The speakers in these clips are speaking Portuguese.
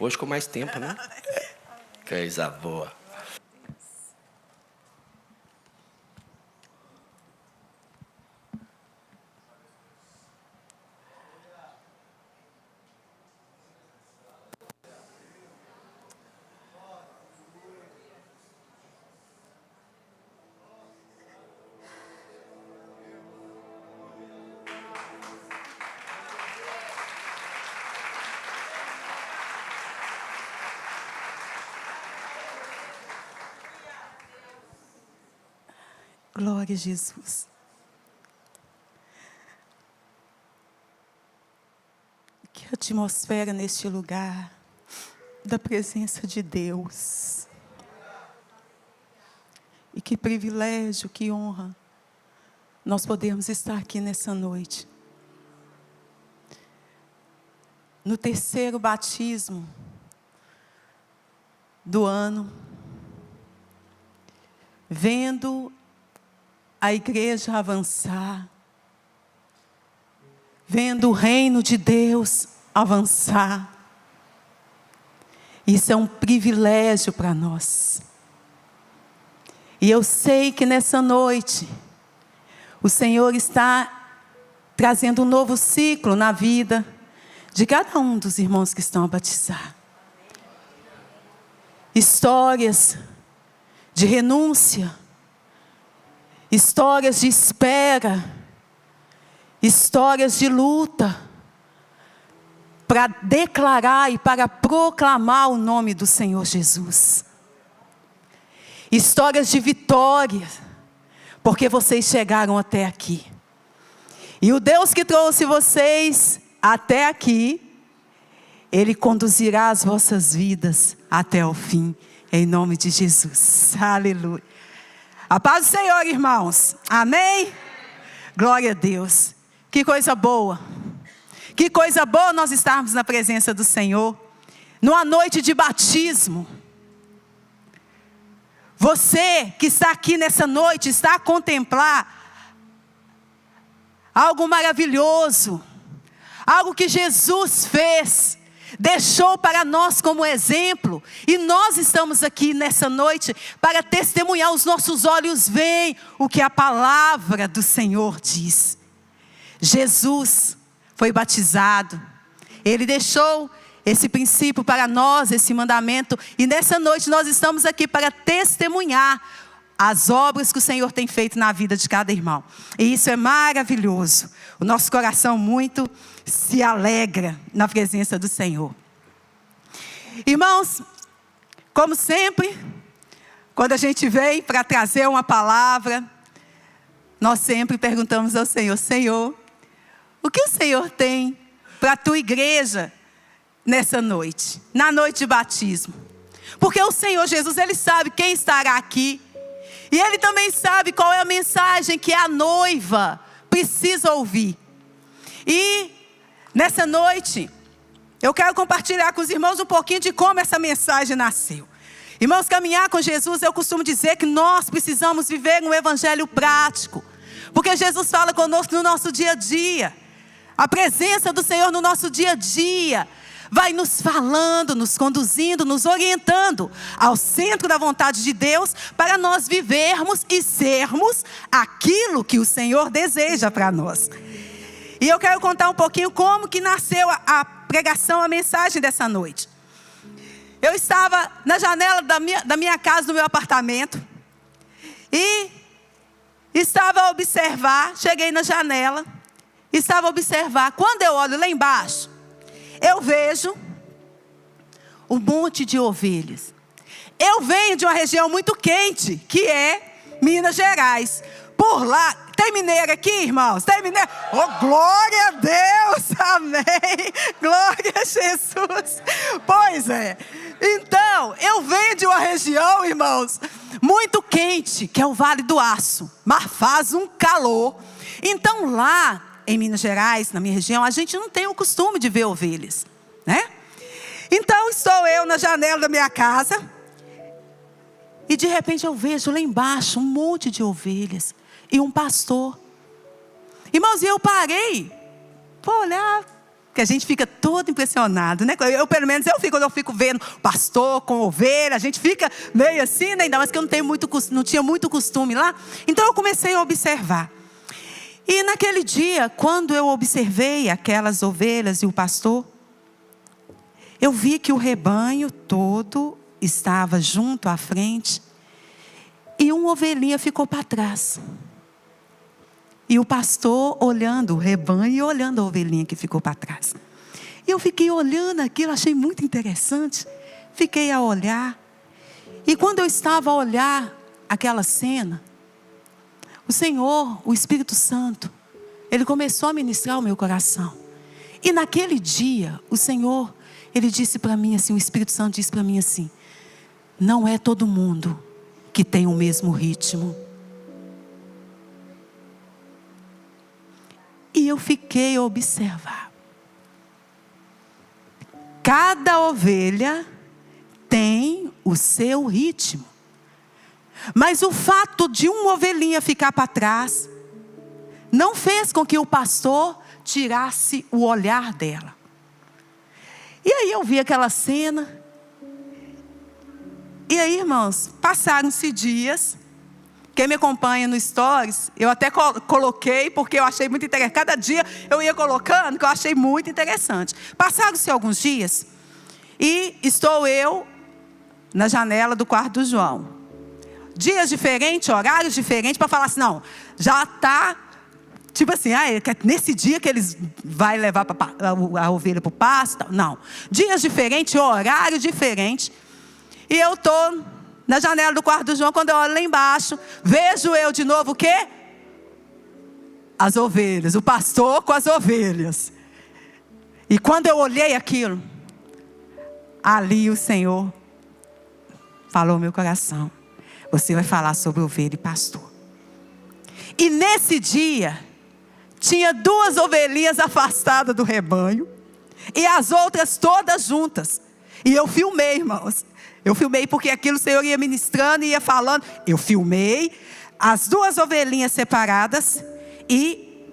Hoje com mais tempo, né? Coisa boa. Glória a Jesus. Que a atmosfera neste lugar, da presença de Deus. E que privilégio, que honra, nós podemos estar aqui nessa noite. No terceiro batismo do ano, vendo a igreja avançar, vendo o reino de Deus avançar. Isso é um privilégio para nós. E eu sei que nessa noite, o Senhor está trazendo um novo ciclo na vida de cada um dos irmãos que estão a batizar. Histórias de renúncia, histórias de espera, histórias de luta, para declarar e para proclamar o nome do Senhor Jesus. Histórias de vitória, porque vocês chegaram até aqui. E o Deus que trouxe vocês até aqui, Ele conduzirá as vossas vidas até o fim, em nome de Jesus. Aleluia. A paz do Senhor, irmãos. Amém? Glória a Deus. Que coisa boa. Que coisa boa nós estarmos na presença do Senhor. Numa noite de batismo. Você que está aqui nessa noite, está a contemplar algo maravilhoso. Algo que Jesus fez. Deixou para nós como exemplo. E nós estamos aqui nessa noite para testemunhar. Os nossos olhos veem o que a palavra do Senhor diz. Jesus foi batizado. Ele deixou esse princípio para nós, esse mandamento. E nessa noite nós estamos aqui para testemunhar as obras que o Senhor tem feito na vida de cada irmão. E isso é maravilhoso. O nosso coração muito se alegra na presença do Senhor. Irmãos, como sempre, quando a gente vem para trazer uma palavra, nós sempre perguntamos ao Senhor: Senhor, o que o Senhor tem para a tua igreja nessa noite, na noite de batismo? Porque o Senhor Jesus, Ele sabe quem estará aqui. E Ele também sabe qual é a mensagem que a noiva precisa ouvir. E nessa noite, eu quero compartilhar com os irmãos um pouquinho de como essa mensagem nasceu. Irmãos, caminhar com Jesus, eu costumo dizer que nós precisamos viver um evangelho prático. Porque Jesus fala conosco no nosso dia a dia. A presença do Senhor no nosso dia a dia vai nos falando, nos conduzindo, nos orientando ao centro da vontade de Deus, para nós vivermos e sermos aquilo que o Senhor deseja para nós. E eu quero contar um pouquinho como que nasceu a pregação, a mensagem dessa noite. Eu estava na janela da minha casa, no meu apartamento, e estava a observar, cheguei na janela, estava a observar. Quando eu olho lá embaixo, eu vejo um monte de ovelhas. Eu venho de uma região muito quente, que é Minas Gerais. Por lá, tem mineiro aqui, irmãos? Tem mineiro? Oh, glória a Deus, amém. Glória a Jesus. Pois é. Então, eu venho de uma região, irmãos, muito quente, que é o Vale do Aço. Mas faz um calor. Então lá em Minas Gerais, na minha região, a gente não tem o costume de ver ovelhas, né? Então estou eu na janela da minha casa, e de repente eu vejo lá embaixo um monte de ovelhas e um pastor. Irmãos, e eu parei para olhar, que a gente fica todo impressionado, né? Pelo menos eu fico, quando eu fico vendo pastor com ovelha, a gente fica meio assim, né? Ainda mais que eu não tinha muito costume lá. Então eu comecei a observar. E naquele dia, quando eu observei aquelas ovelhas e o pastor, eu vi que o rebanho todo estava junto à frente e uma ovelhinha ficou para trás. E o pastor olhando o rebanho e olhando a ovelhinha que ficou para trás. E eu fiquei olhando aquilo, achei muito interessante. Fiquei a olhar. E quando eu estava a olhar aquela cena, o Senhor, o Espírito Santo, Ele começou a ministrar o meu coração. E naquele dia, o Senhor, Ele disse para mim assim, o Espírito Santo disse para mim assim: não é todo mundo que tem o mesmo ritmo. E eu fiquei a observar. Cada ovelha tem o seu ritmo. Mas o fato de uma ovelhinha ficar para trás não fez com que o pastor tirasse o olhar dela. E aí eu vi aquela cena. E aí, irmãos, passaram-se dias. Quem me acompanha no Stories, eu até coloquei, porque eu achei muito interessante. Cada dia eu ia colocando, que eu achei muito interessante. Passaram-se alguns dias, e estou eu na janela do quarto do João. Dias diferentes, horários diferentes, para falar assim, não, já está, tipo assim, nesse dia que eles vão levar a ovelha para o pasto, não. Dias diferentes, horário diferente. E eu estou na janela do quarto do João, quando eu olho lá embaixo, vejo eu de novo o quê? As ovelhas, o pastor com as ovelhas. E quando eu olhei aquilo, ali o Senhor falou ao meu coração: você vai falar sobre ovelha e pastor. E nesse dia, tinha 2 ovelhinhas afastadas do rebanho, e as outras todas juntas. E eu filmei, irmãos. Eu filmei porque aquilo o Senhor ia ministrando e ia falando. Eu filmei as 2 ovelhinhas separadas e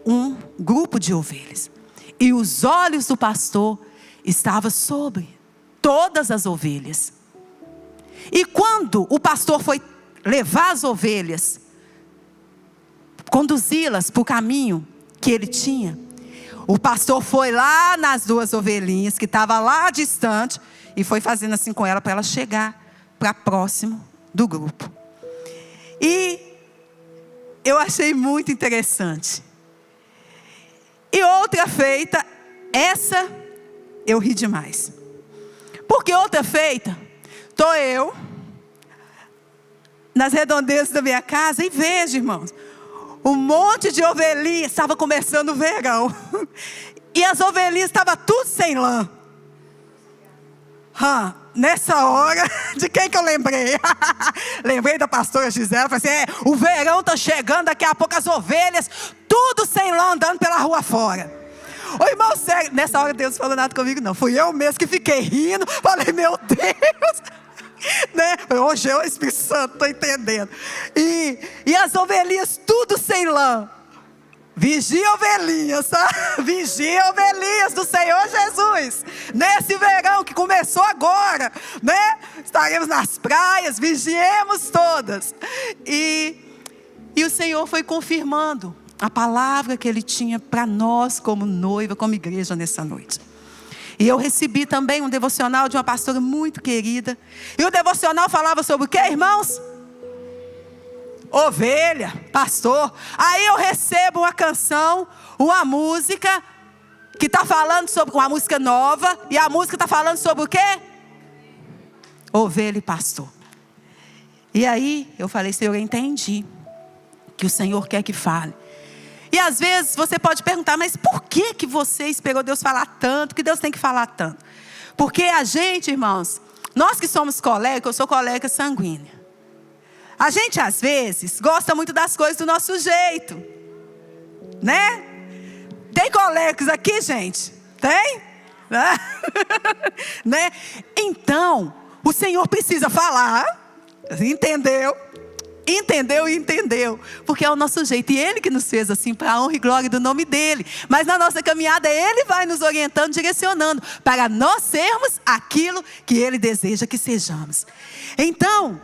um grupo de ovelhas. E os olhos do pastor estavam sobre todas as ovelhas. E quando o pastor foi levar as ovelhas, conduzi-las para o caminho que ele tinha, o pastor foi lá nas 2 ovelhinhas que estavam lá distante e foi fazendo assim com ela para ela chegar para próximo do grupo. E eu achei muito interessante. E outra feita, essa eu ri demais. Porque outra feita, estou eu nas redondezas da minha casa e vejo, irmãos, um monte de ovelhinhas. Estava começando o verão. E as ovelhinhas estavam tudo sem lã. Nessa hora, de quem que eu lembrei? Lembrei da pastora Gisela. Falei assim, o verão está chegando, daqui a pouco as ovelhas, tudo sem lã, andando pela rua fora. Ô irmão, sério, nessa hora Deus não falou nada comigo não. Fui eu mesmo que fiquei rindo. Falei, meu Deus, né? Hoje eu, Espírito Santo, estou entendendo. E as ovelhinhas tudo sem lã. Vigia ovelhinhas, tá? Vigia ovelhinhas do Senhor Jesus. Nesse verão que começou agora, né? Estaremos nas praias, vigiemos todas. E o Senhor foi confirmando a palavra que Ele tinha para nós como noiva, como igreja nessa noite. E eu recebi também um devocional de uma pastora muito querida. E o devocional falava sobre o quê, irmãos? Ovelha, pastor. Aí eu recebo uma canção, uma música que está falando sobre, uma música nova, e a música está falando sobre o quê? Ovelha e pastor. E aí eu falei, Senhor, eu entendi que o Senhor quer que fale. E às vezes você pode perguntar, mas por que você esperou Deus falar tanto? Que Deus tem que falar tanto? Porque a gente, irmãos, nós que somos colegas, eu sou colega sanguínea. A gente, às vezes, gosta muito das coisas do nosso jeito. Né? Tem colegas aqui, gente? Tem? Né? Então, o Senhor precisa falar. Entendeu? entendeu e entendeu, porque é o nosso jeito, e Ele que nos fez assim, para a honra e glória do nome dEle. Mas na nossa caminhada, Ele vai nos orientando, direcionando, para nós sermos aquilo que Ele deseja que sejamos. Então,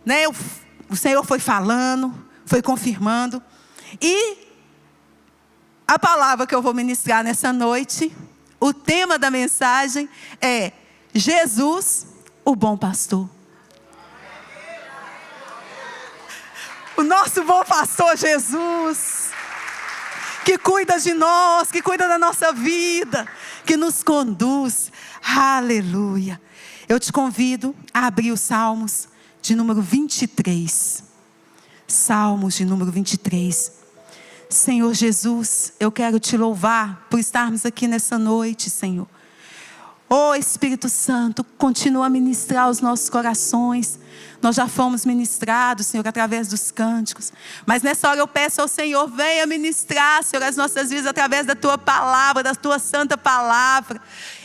né, o Senhor foi falando, foi confirmando, e a palavra que eu vou ministrar nessa noite, o tema da mensagem é Jesus, o bom pastor. O nosso bom pastor Jesus, que cuida de nós, que cuida da nossa vida, que nos conduz. Aleluia. Eu te convido a abrir os Salmos de número 23. Salmos de número 23. Senhor Jesus, eu quero te louvar por estarmos aqui nessa noite, Senhor. Oh Espírito Santo, continua a ministrar os nossos corações. Nós já fomos ministrados, Senhor, através dos cânticos. Mas nessa hora eu peço ao Senhor, venha ministrar, Senhor, as nossas vidas através da Tua palavra, da Tua santa palavra.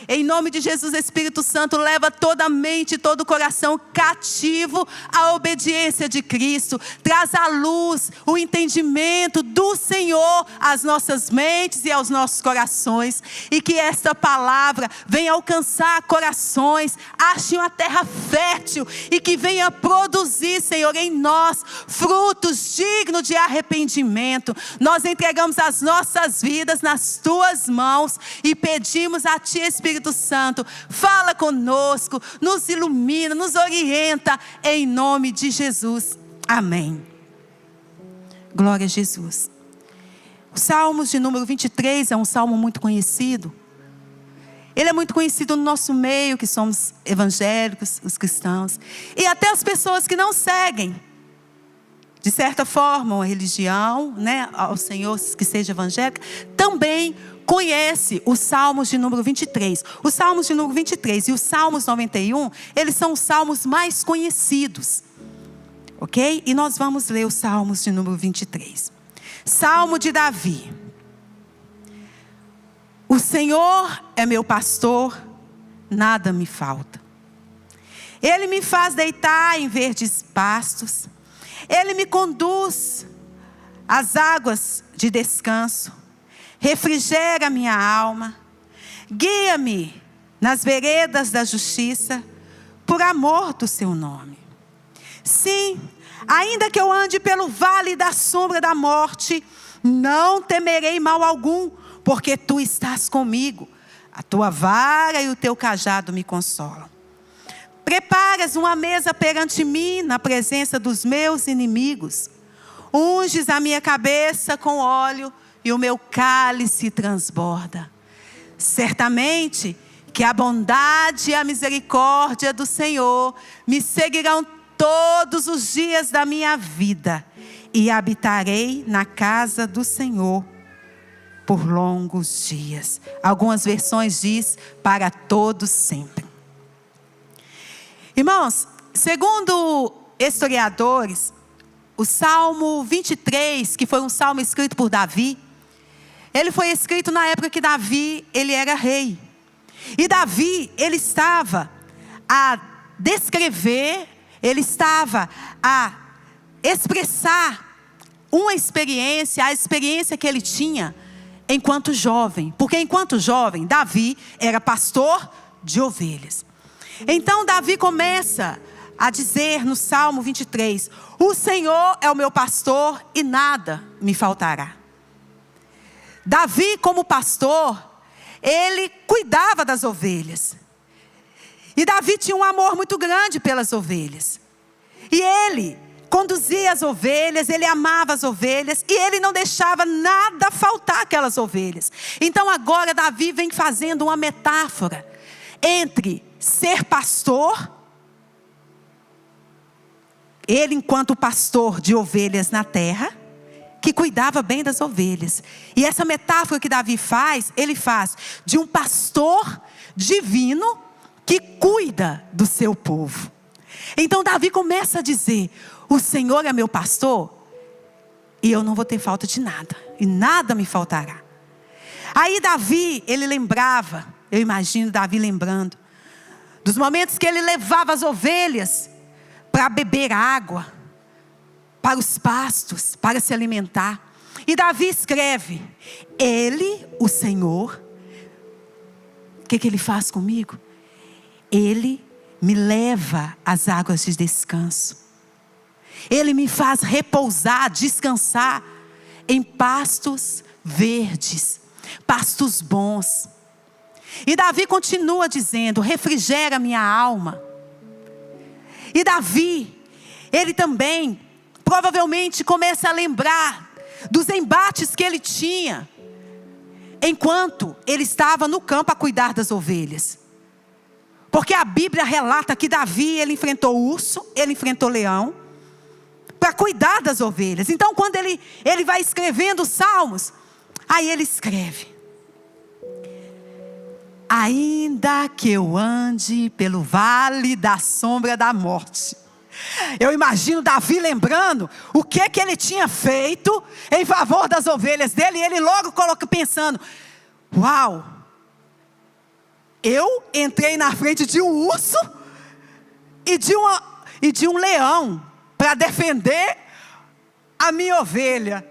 Em nome de Jesus, Espírito Santo, leva toda a mente, todo o coração cativo à obediência de Cristo. Traz à luz o entendimento do Senhor às nossas mentes e aos nossos corações. E que esta palavra venha alcançar corações, ache uma terra fértil e que venha produzir, Senhor, em nós frutos dignos de arrependimento. Nós entregamos as nossas vidas nas Tuas mãos e pedimos a Ti, Espírito Santo, fala conosco, nos ilumina, nos orienta, em nome de Jesus. Amém. Glória a Jesus. O Salmos de número 23 é um salmo muito conhecido. Ele é muito conhecido no nosso meio, que somos evangélicos, os cristãos. E até as pessoas que não seguem, de certa forma, a religião, né, ao Senhor, que seja evangélica, também conhece os Salmos de número 23. Os Salmos de número 23 e os Salmos 91, eles são os salmos mais conhecidos. Ok? E nós vamos ler os Salmos de número 23. Salmo de Davi. O Senhor é meu pastor, nada me falta. Ele me faz deitar em verdes pastos. Ele me conduz às águas de descanso. Refrigera minha alma. Guia-me nas veredas da justiça, por amor do seu nome. Sim, ainda que eu ande pelo vale da sombra da morte, não temerei mal algum, porque Tu estás comigo. A Tua vara e o Teu cajado me consolam. Preparas uma mesa perante mim, na presença dos meus inimigos. Unges a minha cabeça com óleo, e o meu cálice transborda. Certamente que a bondade e a misericórdia do Senhor me seguirão todos os dias da minha vida, e habitarei na casa do Senhor por longos dias. Algumas versões diz para todos sempre. Irmãos, segundo historiadores, o Salmo 23, que foi um salmo escrito por Davi, ele foi escrito na época que Davi, ele era rei. E Davi, ele estava a descrever, ele estava a expressar uma experiência, a experiência que ele tinha enquanto jovem. Porque enquanto jovem, Davi era pastor de ovelhas. Então Davi começa a dizer no Salmo 23, o Senhor é o meu pastor e nada me faltará. Davi, como pastor, ele cuidava das ovelhas. E Davi tinha um amor muito grande pelas ovelhas. E ele conduzia as ovelhas, ele amava as ovelhas, e ele não deixava nada faltar aquelas ovelhas. Então agora Davi vem fazendo uma metáfora entre ser pastor, ele enquanto pastor de ovelhas na terra, que cuidava bem das ovelhas. E essa metáfora que Davi faz, ele faz de um pastor divino que cuida do seu povo. Então Davi começa a dizer, o Senhor é meu pastor e eu não vou ter falta de nada, e nada me faltará. Aí Davi, ele lembrava, eu imagino Davi lembrando, dos momentos que ele levava as ovelhas para beber água, para os pastos, para se alimentar. E Davi escreve: Ele, o Senhor, o que Ele faz comigo? Ele me leva às águas de descanso. Ele me faz repousar, descansar em pastos verdes, pastos bons. E Davi continua dizendo: refrigera minha alma. E Davi, ele também, provavelmente começa a lembrar dos embates que ele tinha, enquanto ele estava no campo a cuidar das ovelhas. Porque a Bíblia relata que Davi, ele enfrentou urso, ele enfrentou leão, para cuidar das ovelhas. Então quando ele vai escrevendo os salmos, aí ele escreve: ainda que eu ande pelo vale da sombra da morte. Eu imagino Davi lembrando o que ele tinha feito em favor das ovelhas dele. E ele logo coloca pensando: uau, eu entrei na frente de um urso e de um leão para defender a minha ovelha.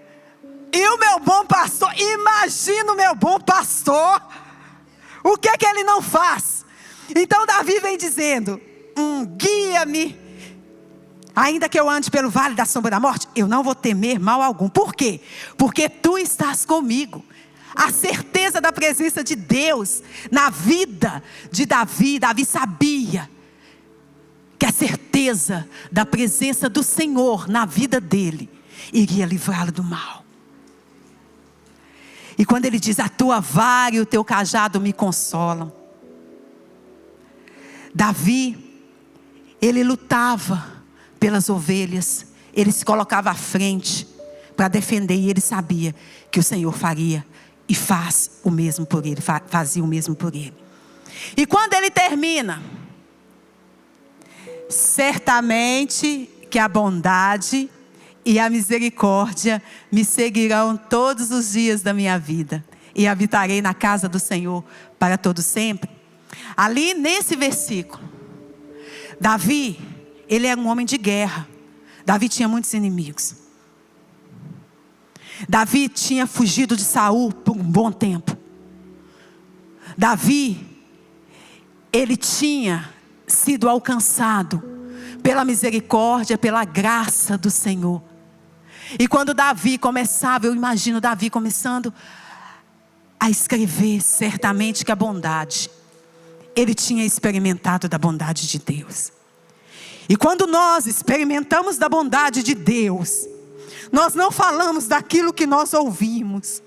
E o meu bom pastor, imagina o meu bom pastor, o que ele não faz? Então Davi vem dizendo: guia-me, ainda que eu ande pelo vale da sombra da morte, eu não vou temer mal algum. Por quê? Porque tu estás comigo. A certeza da presença de Deus na vida de Davi. Davi sabia que a certeza da presença do Senhor na vida dele iria livrá-lo do mal. E quando ele diz: a tua vara e o teu cajado me consolam. Davi, ele lutava pelas ovelhas, ele se colocava à frente para defender, e ele sabia que o Senhor faria e faz o mesmo por ele, fazia o mesmo por ele. E quando ele termina: certamente que a bondade e a misericórdia me seguirão todos os dias da minha vida, e habitarei na casa do Senhor para todo sempre. Ali nesse versículo, Davi, ele era um homem de guerra. Davi tinha muitos inimigos. Davi tinha fugido de Saul por um bom tempo. Davi, ele tinha sido alcançado pela misericórdia, pela graça do Senhor. E quando Davi começava, eu imagino Davi começando a escrever, certamente que a bondade, ele tinha experimentado da bondade de Deus. E quando nós experimentamos da bondade de Deus, nós não falamos daquilo que nós ouvimos.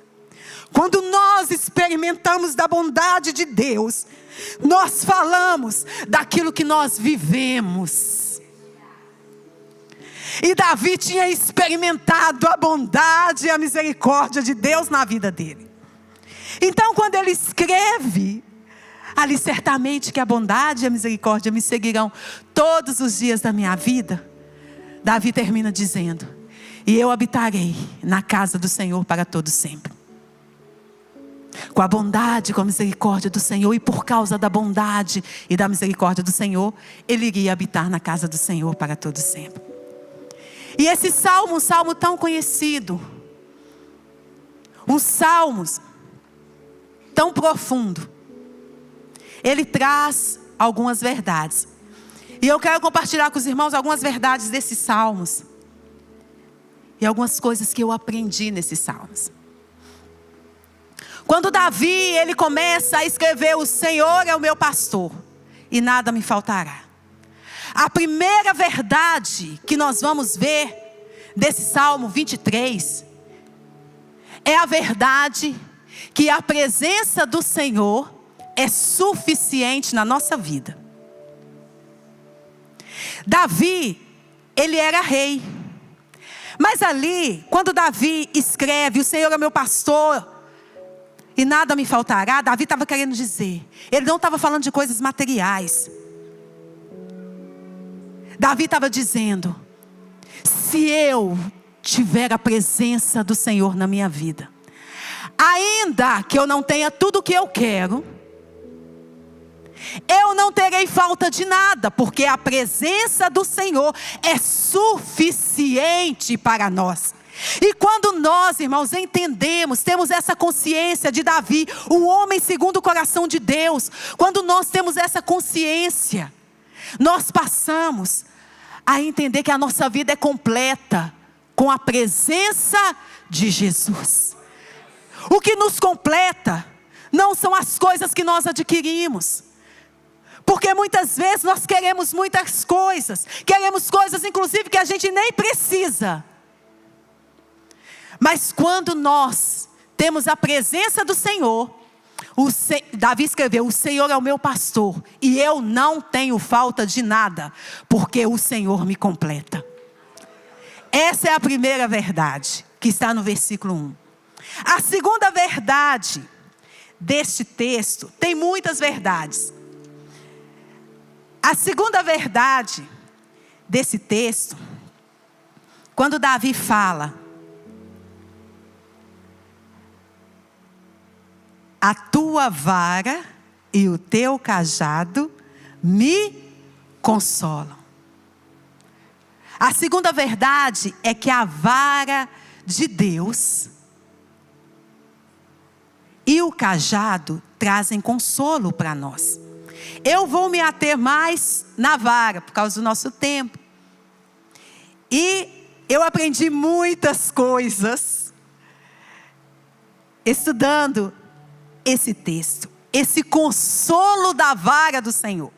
Quando nós experimentamos da bondade de Deus, nós falamos daquilo que nós vivemos. E Davi tinha experimentado a bondade e a misericórdia de Deus na vida dele. Então quando ele escreve ali: certamente que a bondade e a misericórdia me seguirão todos os dias da minha vida, Davi termina dizendo: e eu habitarei na casa do Senhor para todo sempre. Com a bondade, com a misericórdia do Senhor, e por causa da bondade e da misericórdia do Senhor, ele iria habitar na casa do Senhor para todo sempre. E esse salmo, um salmo tão conhecido, um salmo tão profundo, ele traz algumas verdades. E eu quero compartilhar com os irmãos algumas verdades desses salmos. E algumas coisas que eu aprendi nesses salmos. Quando Davi, ele começa a escrever: o Senhor é o meu pastor e nada me faltará. A primeira verdade que nós vamos ver desse Salmo 23 é a verdade que a presença do Senhor é suficiente na nossa vida. Davi, ele era rei. Mas ali, quando Davi escreve: o Senhor é meu pastor e nada me faltará, Davi estava querendo dizer, ele não estava falando de coisas materiais. Davi estava dizendo: se eu tiver a presença do Senhor na minha vida, ainda que eu não tenha tudo o que eu quero, Eu não terei falta de nada, porque a presença do Senhor é suficiente para nós. E quando nós, irmãos, entendemos, temos essa consciência de Davi, o homem segundo o coração de Deus, quando nós temos essa consciência, nós passamos a entender que a nossa vida é completa com a presença de Jesus. O que nos completa não são as coisas que nós adquirimos. Porque muitas vezes nós queremos muitas coisas. Queremos coisas inclusive que a gente nem precisa. Mas quando nós temos a presença do Senhor, Davi escreveu: o Senhor é o meu pastor e eu não tenho falta de nada, porque o Senhor me completa. Essa é a primeira verdade que está no versículo 1. A segunda verdade deste texto, tem muitas verdades. A segunda verdade desse texto, quando Davi fala: a tua vara e o teu cajado me consolam. A segunda verdade é que a vara de Deus e o cajado trazem consolo para nós. Eu vou me ater mais na vara, por causa do nosso tempo. E eu aprendi muitas coisas estudando esse texto, esse consolo da vara do Senhor.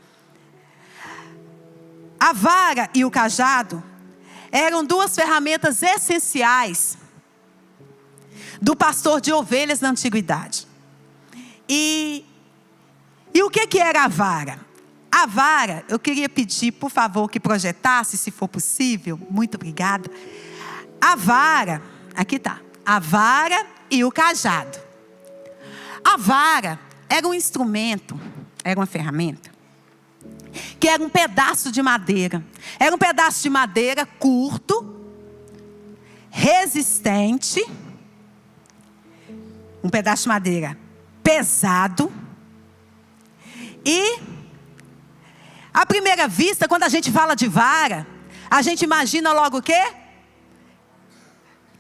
A vara e o cajado eram duas ferramentas essenciais do pastor de ovelhas na antiguidade. E o que era a vara? A vara, eu queria pedir, por favor, que projetasse, se for possível. Muito obrigada. A vara, aqui está. A vara e o cajado. A vara era um instrumento, era uma ferramenta, que era um pedaço de madeira. Era um pedaço de madeira curto, resistente, um pedaço de madeira pesado. E, à primeira vista, quando a gente fala de vara, a gente imagina logo o quê?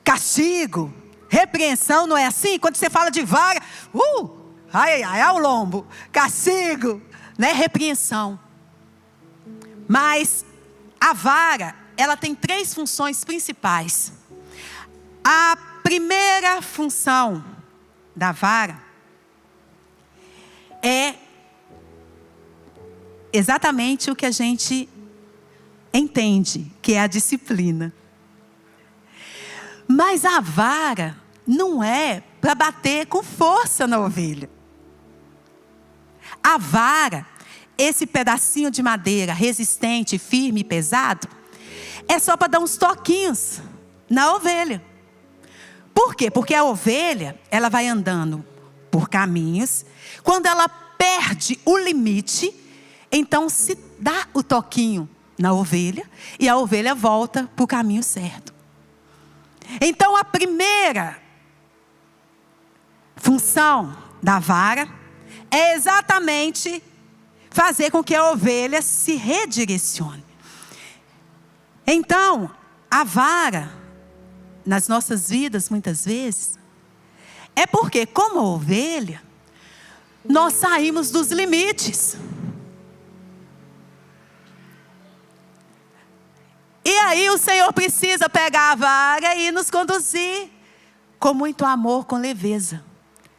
Castigo, repreensão, não é assim? Quando você fala de vara, é o lombo, castigo, né? Repreensão. Mas a vara, ela tem 3 funções principais. A primeira função da vara é exatamente o que a gente entende, que é a disciplina. Mas a vara não é para bater com força na ovelha. A vara, esse pedacinho de madeira resistente, firme e pesado, é só para dar uns toquinhos na ovelha. Por quê? Porque a ovelha, ela vai andando por caminhos. Quando ela perde o limite, então se dá o toquinho na ovelha e a ovelha volta para o caminho certo. Então a primeira função da vara é exatamente fazer com que a ovelha se redirecione. Então, a vara, nas nossas vidas, muitas vezes, é porque, como ovelha, nós saímos dos limites. E aí o Senhor precisa pegar a vara e nos conduzir com muito amor, com leveza.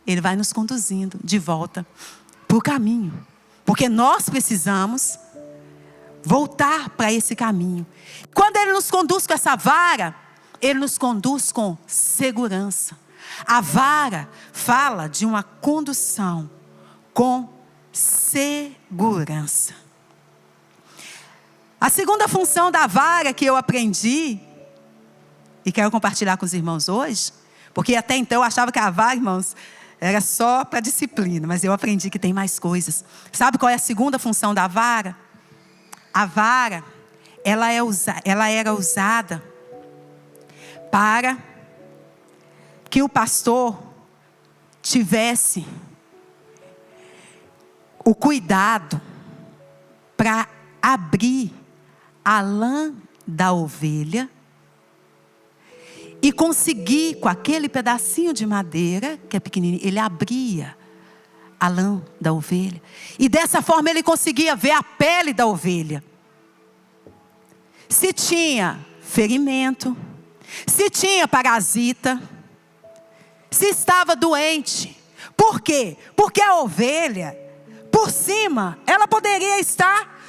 Ele vai nos conduzindo de volta para o caminho. Porque nós precisamos voltar para esse caminho. Quando Ele nos conduz com essa vara, Ele nos conduz com segurança. A vara fala de uma condução com segurança. A segunda função da vara que eu aprendi, e quero compartilhar com os irmãos hoje, porque até então eu achava que a vara, irmãos, era só para disciplina, mas eu aprendi que tem mais coisas. Sabe qual é a segunda função da vara? A vara, ela era usada para que o pastor tivesse o cuidado para abrir a lã da ovelha e conseguir, com aquele pedacinho de madeira, que é pequenininho, ele abria a lã da ovelha. E dessa forma ele conseguia ver a pele da ovelha. Se tinha ferimento, se tinha parasita, se estava doente. Por quê? Porque a ovelha, por cima, ela poderia estar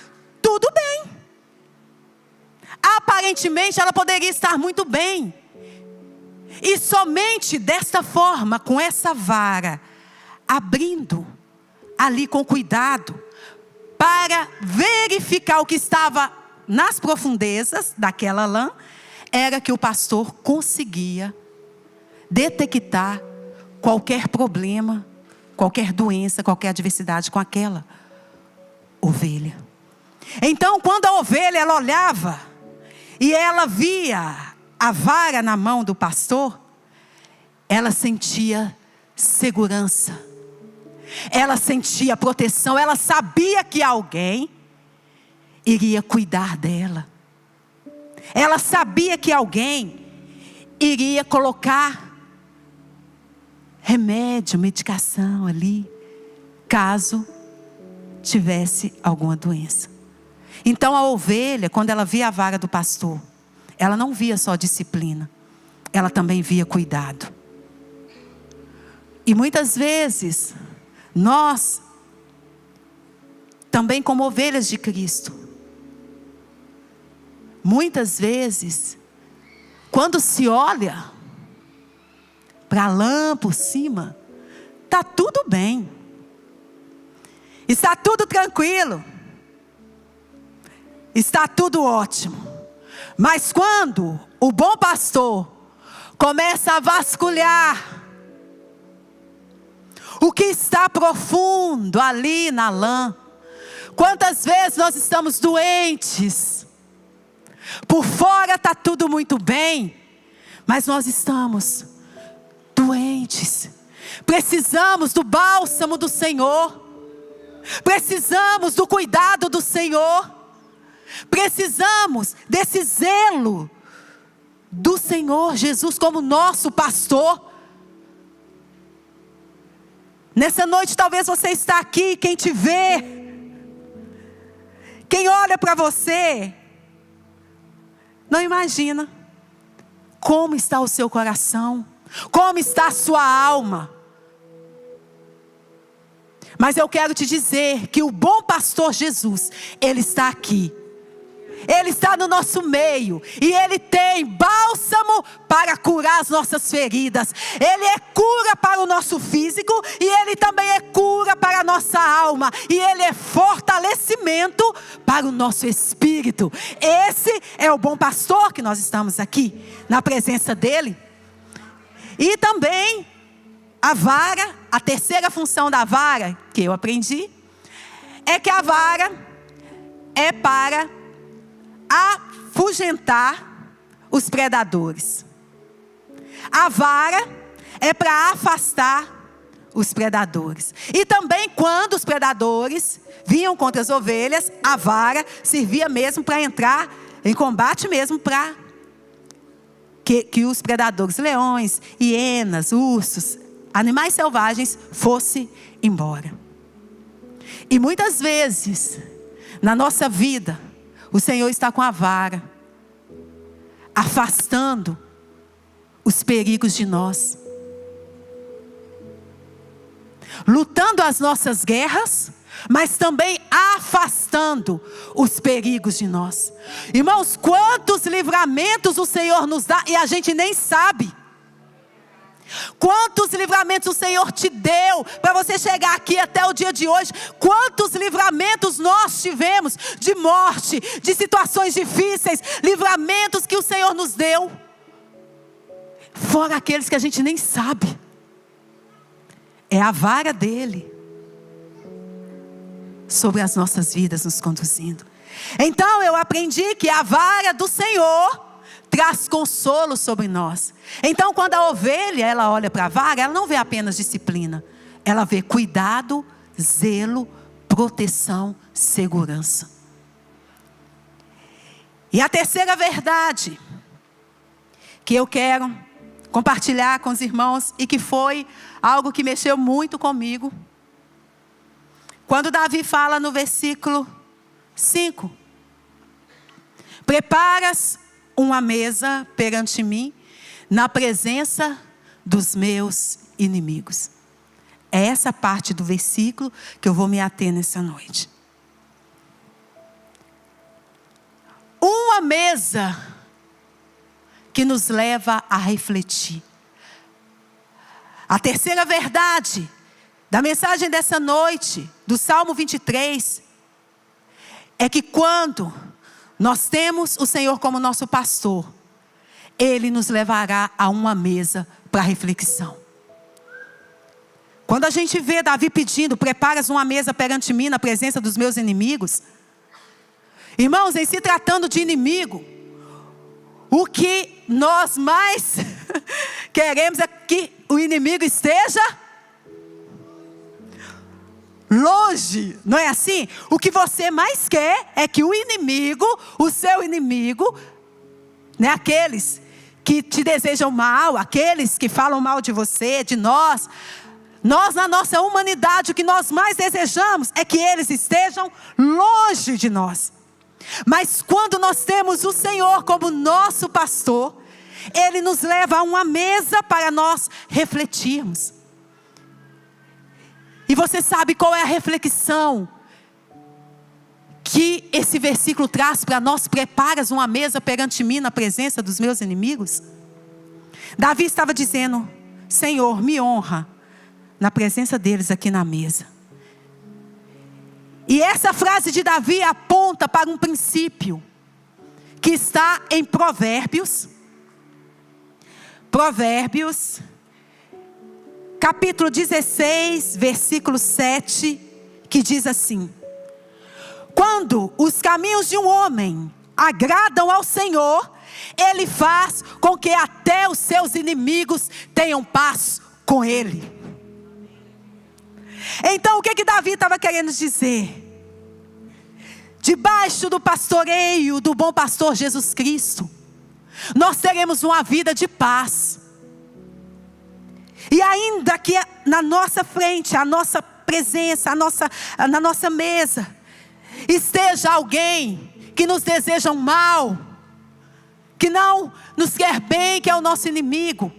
tudo bem. Aparentemente ela poderia estar muito bem. E somente desta forma, com essa vara, abrindo ali com cuidado, para verificar o que estava nas profundezas daquela lã, era que o pastor conseguia detectar qualquer problema, qualquer doença, qualquer adversidade com aquela ovelha. Então, quando a ovelha ela olhava e ela via a vara na mão do pastor, ela sentia segurança, ela sentia proteção, ela sabia que alguém iria cuidar dela. Ela sabia que alguém iria colocar remédio, medicação ali, caso tivesse alguma doença. Então a ovelha, quando ela via a vara do pastor, ela não via só disciplina, ela também via cuidado. E muitas vezes, nós, também como ovelhas de Cristo, muitas vezes, quando se olha para a lã por cima, está tudo bem, está tudo tranquilo, está tudo ótimo. Mas quando o bom pastor começa a vasculhar o que está profundo ali na lã, quantas vezes nós estamos doentes, por fora está tudo muito bem, mas nós estamos doentes, precisamos do bálsamo do Senhor, precisamos do cuidado do Senhor, precisamos desse zelo do Senhor Jesus como nosso pastor. Nessa noite talvez você está aqui, quem te vê, quem olha para você, não imagina como está o seu coração, como está a sua alma. Mas eu quero te dizer que o bom pastor Jesus, Ele está aqui. Ele está no nosso meio. E Ele tem bálsamo para curar as nossas feridas. Ele é cura para o nosso físico. E Ele também é cura para a nossa alma. E Ele é fortalecimento para o nosso espírito. Esse é o bom pastor que nós estamos aqui, na presença dEle. E também a vara, a terceira função da vara, que eu aprendi, é que a vara é para afugentar os predadores. A vara é para afastar os predadores. E também quando os predadores vinham contra as ovelhas, a vara servia mesmo para entrar em combate mesmo, para que os predadores, leões, hienas, ursos, animais selvagens, fossem embora. E muitas vezes, na nossa vida, o Senhor está com a vara, afastando os perigos de nós, lutando as nossas guerras, mas também afastando os perigos de nós. Irmãos, quantos livramentos o Senhor nos dá e a gente nem sabe. Quantos livramentos o Senhor te deu para você chegar aqui até o dia de hoje? Quantos livramentos nós tivemos de morte, de situações difíceis, livramentos que o Senhor nos deu, fora aqueles que a gente nem sabe. É a vara dele sobre as nossas vidas nos conduzindo. Então eu aprendi que a vara do Senhor traz consolo sobre nós. Então quando a ovelha ela olha para a vara, ela não vê apenas disciplina, ela vê cuidado, zelo, proteção, segurança. E a terceira verdade que eu quero compartilhar com os irmãos e que foi algo que mexeu muito comigo. Quando Davi fala no versículo 5: preparas uma mesa perante mim, na presença dos meus inimigos. É essa parte do versículo que eu vou me ater nessa noite. Uma mesa que nos leva a refletir. A terceira verdade da mensagem dessa noite, do Salmo 23, é que quando nós temos o Senhor como nosso pastor, Ele nos levará a uma mesa para reflexão. Quando a gente vê Davi pedindo: preparas uma mesa perante mim na presença dos meus inimigos. Irmãos, em se tratando de inimigo, o que nós mais queremos é que o inimigo esteja longe, não é assim? O que você mais quer é que o inimigo, o seu inimigo, né, aqueles que te desejam mal, aqueles que falam mal de você, de nós, na nossa humanidade, o que nós mais desejamos é que eles estejam longe de nós. Mas quando nós temos o Senhor como nosso pastor, Ele nos leva a uma mesa para nós refletirmos. E você sabe qual é a reflexão que esse versículo traz para nós? Preparas uma mesa perante mim na presença dos meus inimigos. Davi estava dizendo: Senhor, me honra na presença deles aqui na mesa. E essa frase de Davi aponta para um princípio que está em Provérbios, capítulo 16, versículo 7, que diz assim: quando os caminhos de um homem agradam ao Senhor, Ele faz com que até os seus inimigos tenham paz com Ele. Então o que Davi estava querendo dizer? Debaixo do pastoreio do bom pastor Jesus Cristo, nós teremos uma vida de paz. E ainda que na nossa frente, a nossa presença, na nossa mesa, esteja alguém que nos deseja mal, que não nos quer bem, que é o nosso inimigo,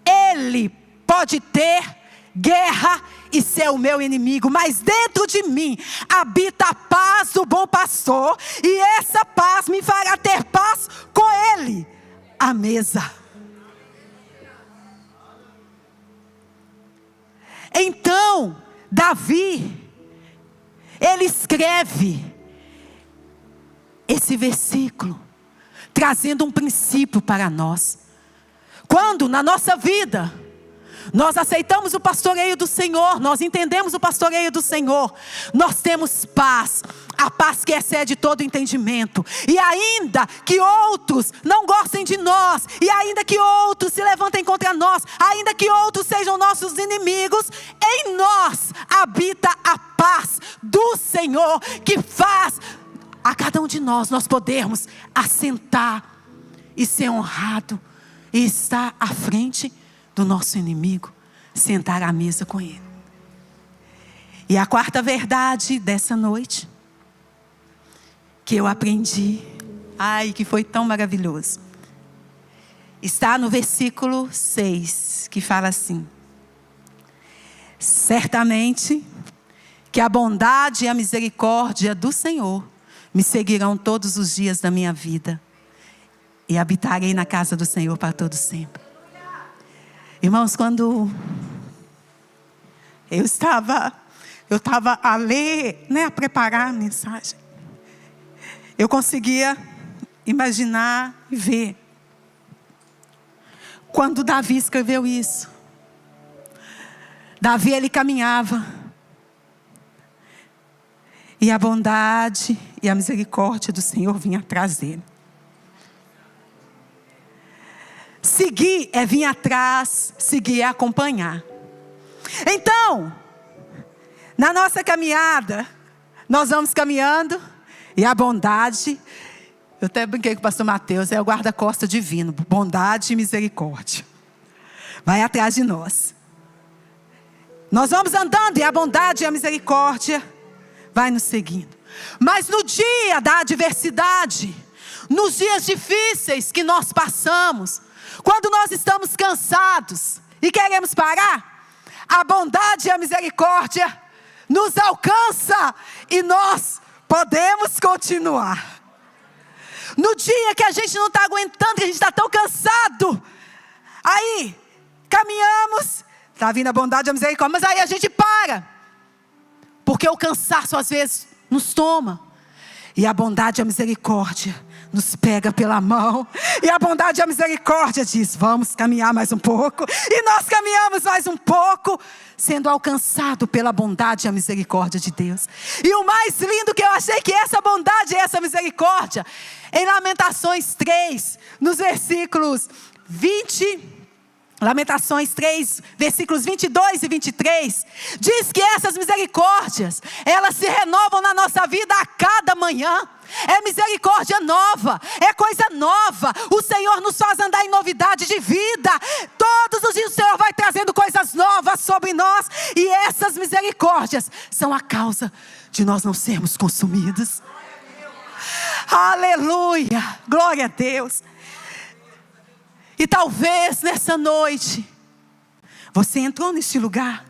ele pode ter guerra e ser o meu inimigo, mas dentro de mim habita a paz do bom pastor, e essa paz me fará ter paz com Ele à mesa. Então Davi, ele escreve esse versículo trazendo um princípio para nós. Quando na nossa vida nós aceitamos o pastoreio do Senhor, nós entendemos o pastoreio do Senhor, nós temos paz, a paz que excede todo entendimento. E ainda que outros não gostem de nós, e ainda que outros se levantem contra nós, ainda que outros sejam nossos inimigos, em nós habita a paz do Senhor, que faz a cada um de nós podermos assentar e ser honrado e estar à frente do nosso inimigo, sentar à mesa com ele. E a quarta verdade dessa noite, que eu aprendi, que foi tão maravilhoso, está no versículo 6, que fala assim: certamente que a bondade e a misericórdia do Senhor me seguirão todos os dias da minha vida, e habitarei na casa do Senhor para todo sempre. Irmãos, quando eu estava a ler, a preparar a mensagem, eu conseguia imaginar e ver quando Davi escreveu isso. Davi, ele caminhava, e a bondade e a misericórdia do Senhor vinha atrás dele. Seguir é vir atrás, seguir é acompanhar. Então, Na nossa caminhada, nós vamos caminhando e a bondade, eu até brinquei com o pastor Mateus, é o guarda-costas divino, bondade e misericórdia. Vai atrás de nós. Nós vamos andando e a bondade e a misericórdia vai nos seguindo. Mas no dia da adversidade, nos dias difíceis que nós passamos, quando nós estamos cansados e queremos parar, a bondade e a misericórdia nos alcança e nós podemos continuar. No dia que a gente não está aguentando, que a gente está tão cansado, aí caminhamos, está vindo a bondade e a misericórdia, mas aí a gente para, porque o cansaço às vezes nos toma, e a bondade e a misericórdia nos pega pela mão, e a bondade e a misericórdia diz, vamos caminhar mais um pouco, e nós caminhamos mais um pouco, sendo alcançado pela bondade e a misericórdia de Deus. E o mais lindo que eu achei que essa bondade e essa misericórdia, em Lamentações 3, nos versículos 20, Lamentações 3, versículos 22 e 23, diz que essas misericórdias, elas se renovam na nossa vida a cada manhã. É misericórdia nova, é coisa nova. O Senhor nos faz andar em novidade de vida. Todos os dias o Senhor vai trazendo coisas novas sobre nós. E essas misericórdias são a causa de nós não sermos consumidos. Aleluia, glória a Deus. E talvez nessa noite, você entrou neste lugar,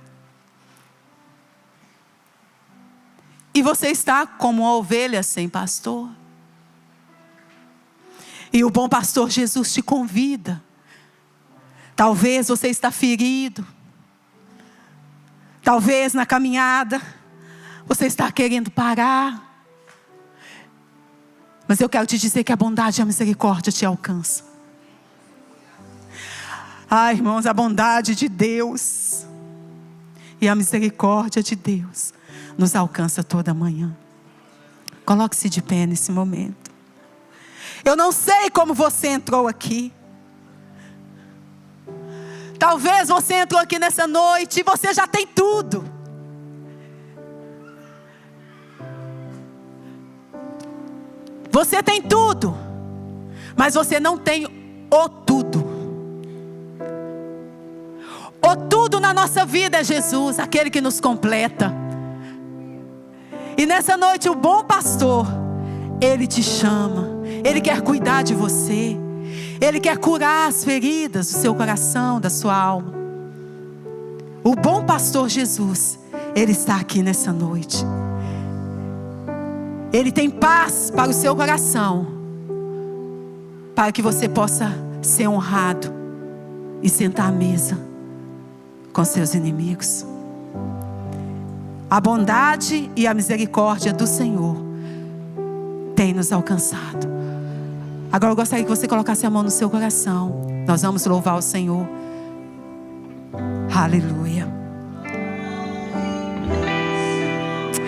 e você está como uma ovelha sem pastor. E o bom pastor Jesus te convida. Talvez você está ferido. Talvez na caminhada, você está querendo parar. Mas eu quero te dizer que a bondade e a misericórdia te alcançam. Ai, irmãos, a bondade de Deus e a misericórdia de Deus nos alcança toda manhã. Coloque-se de pé nesse momento. Eu não sei como você entrou aqui. Talvez você entrou aqui nessa noite e você já tem tudo. Você tem tudo, mas você não tem o tudo. O tudo na nossa vida é Jesus, aquele que nos completa. E nessa noite o bom pastor, ele te chama, ele quer cuidar de você, ele quer curar as feridas do seu coração, da sua alma. O bom pastor Jesus, ele está aqui nessa noite. Ele tem paz para o seu coração, para que você possa ser honrado e sentar à mesa com seus inimigos. A bondade e a misericórdia do Senhor tem nos alcançado. Agora eu gostaria que você colocasse a mão no seu coração. Nós vamos louvar o Senhor. Aleluia.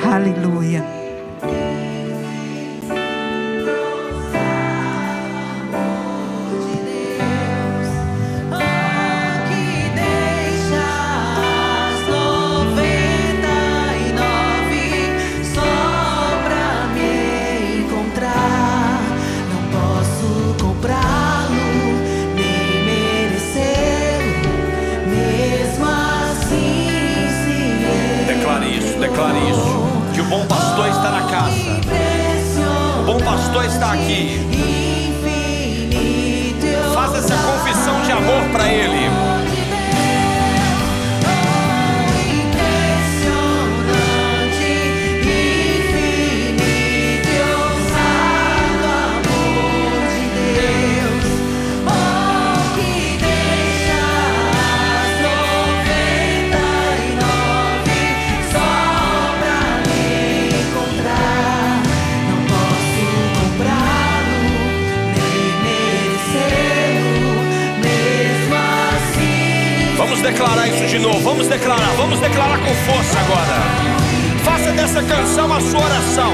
Aleluia. Declare isso, que o bom pastor está na casa. O bom pastor está aqui. Faça essa confissão de amor para Ele. Vamos declarar isso de novo, vamos declarar com força agora. Faça dessa canção a sua oração.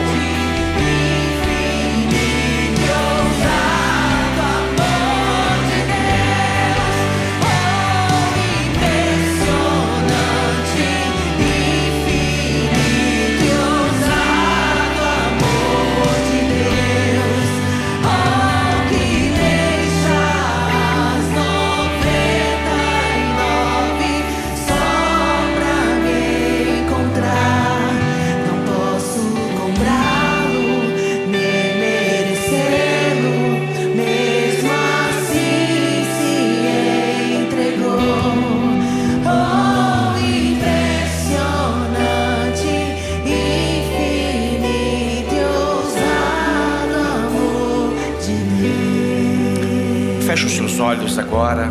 feche os seus olhos agora.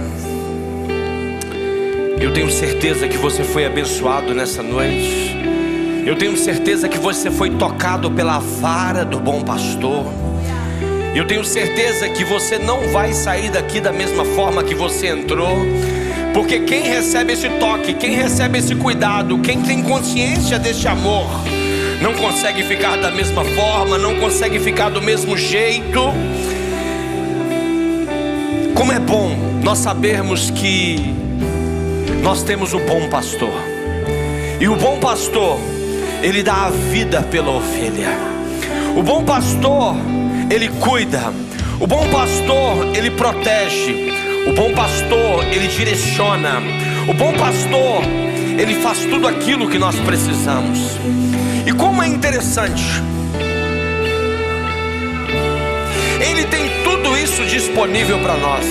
Eu tenho certeza que você foi abençoado nessa noite. Eu tenho certeza que você foi tocado pela vara do bom pastor. Eu tenho certeza que você não vai sair daqui da mesma forma que você entrou. Porque quem recebe esse toque, quem recebe esse cuidado, quem tem consciência desse amor, não consegue ficar da mesma forma, não consegue ficar do mesmo jeito. Como é bom nós sabermos que nós temos o bom pastor. E o bom pastor, ele dá a vida pela ovelha. O bom pastor, ele cuida. O bom pastor, ele protege. O bom pastor, ele direciona. O bom pastor, ele faz tudo aquilo que nós precisamos. E como é interessante, ele tem tudo isso disponível para nós.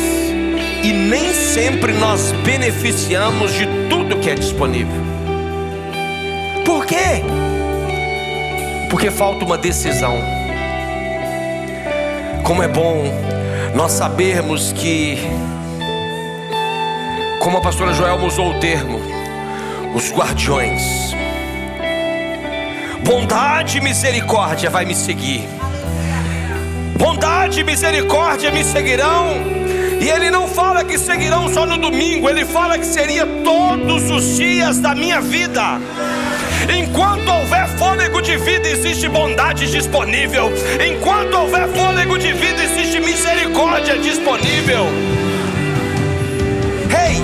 E nem sempre nós beneficiamos de tudo que é disponível. Por quê? Porque falta uma decisão. Como é bom nós sabermos que, como a pastora Joelma usou o termo, os guardiões. Bondade e misericórdia vai me seguir. Bondade e misericórdia me seguirão. E ele não fala que seguirão só no domingo. Ele fala que seria todos os dias da minha vida. Enquanto houver fôlego de vida, existe bondade disponível. Enquanto houver fôlego de vida, existe misericórdia disponível. Ei,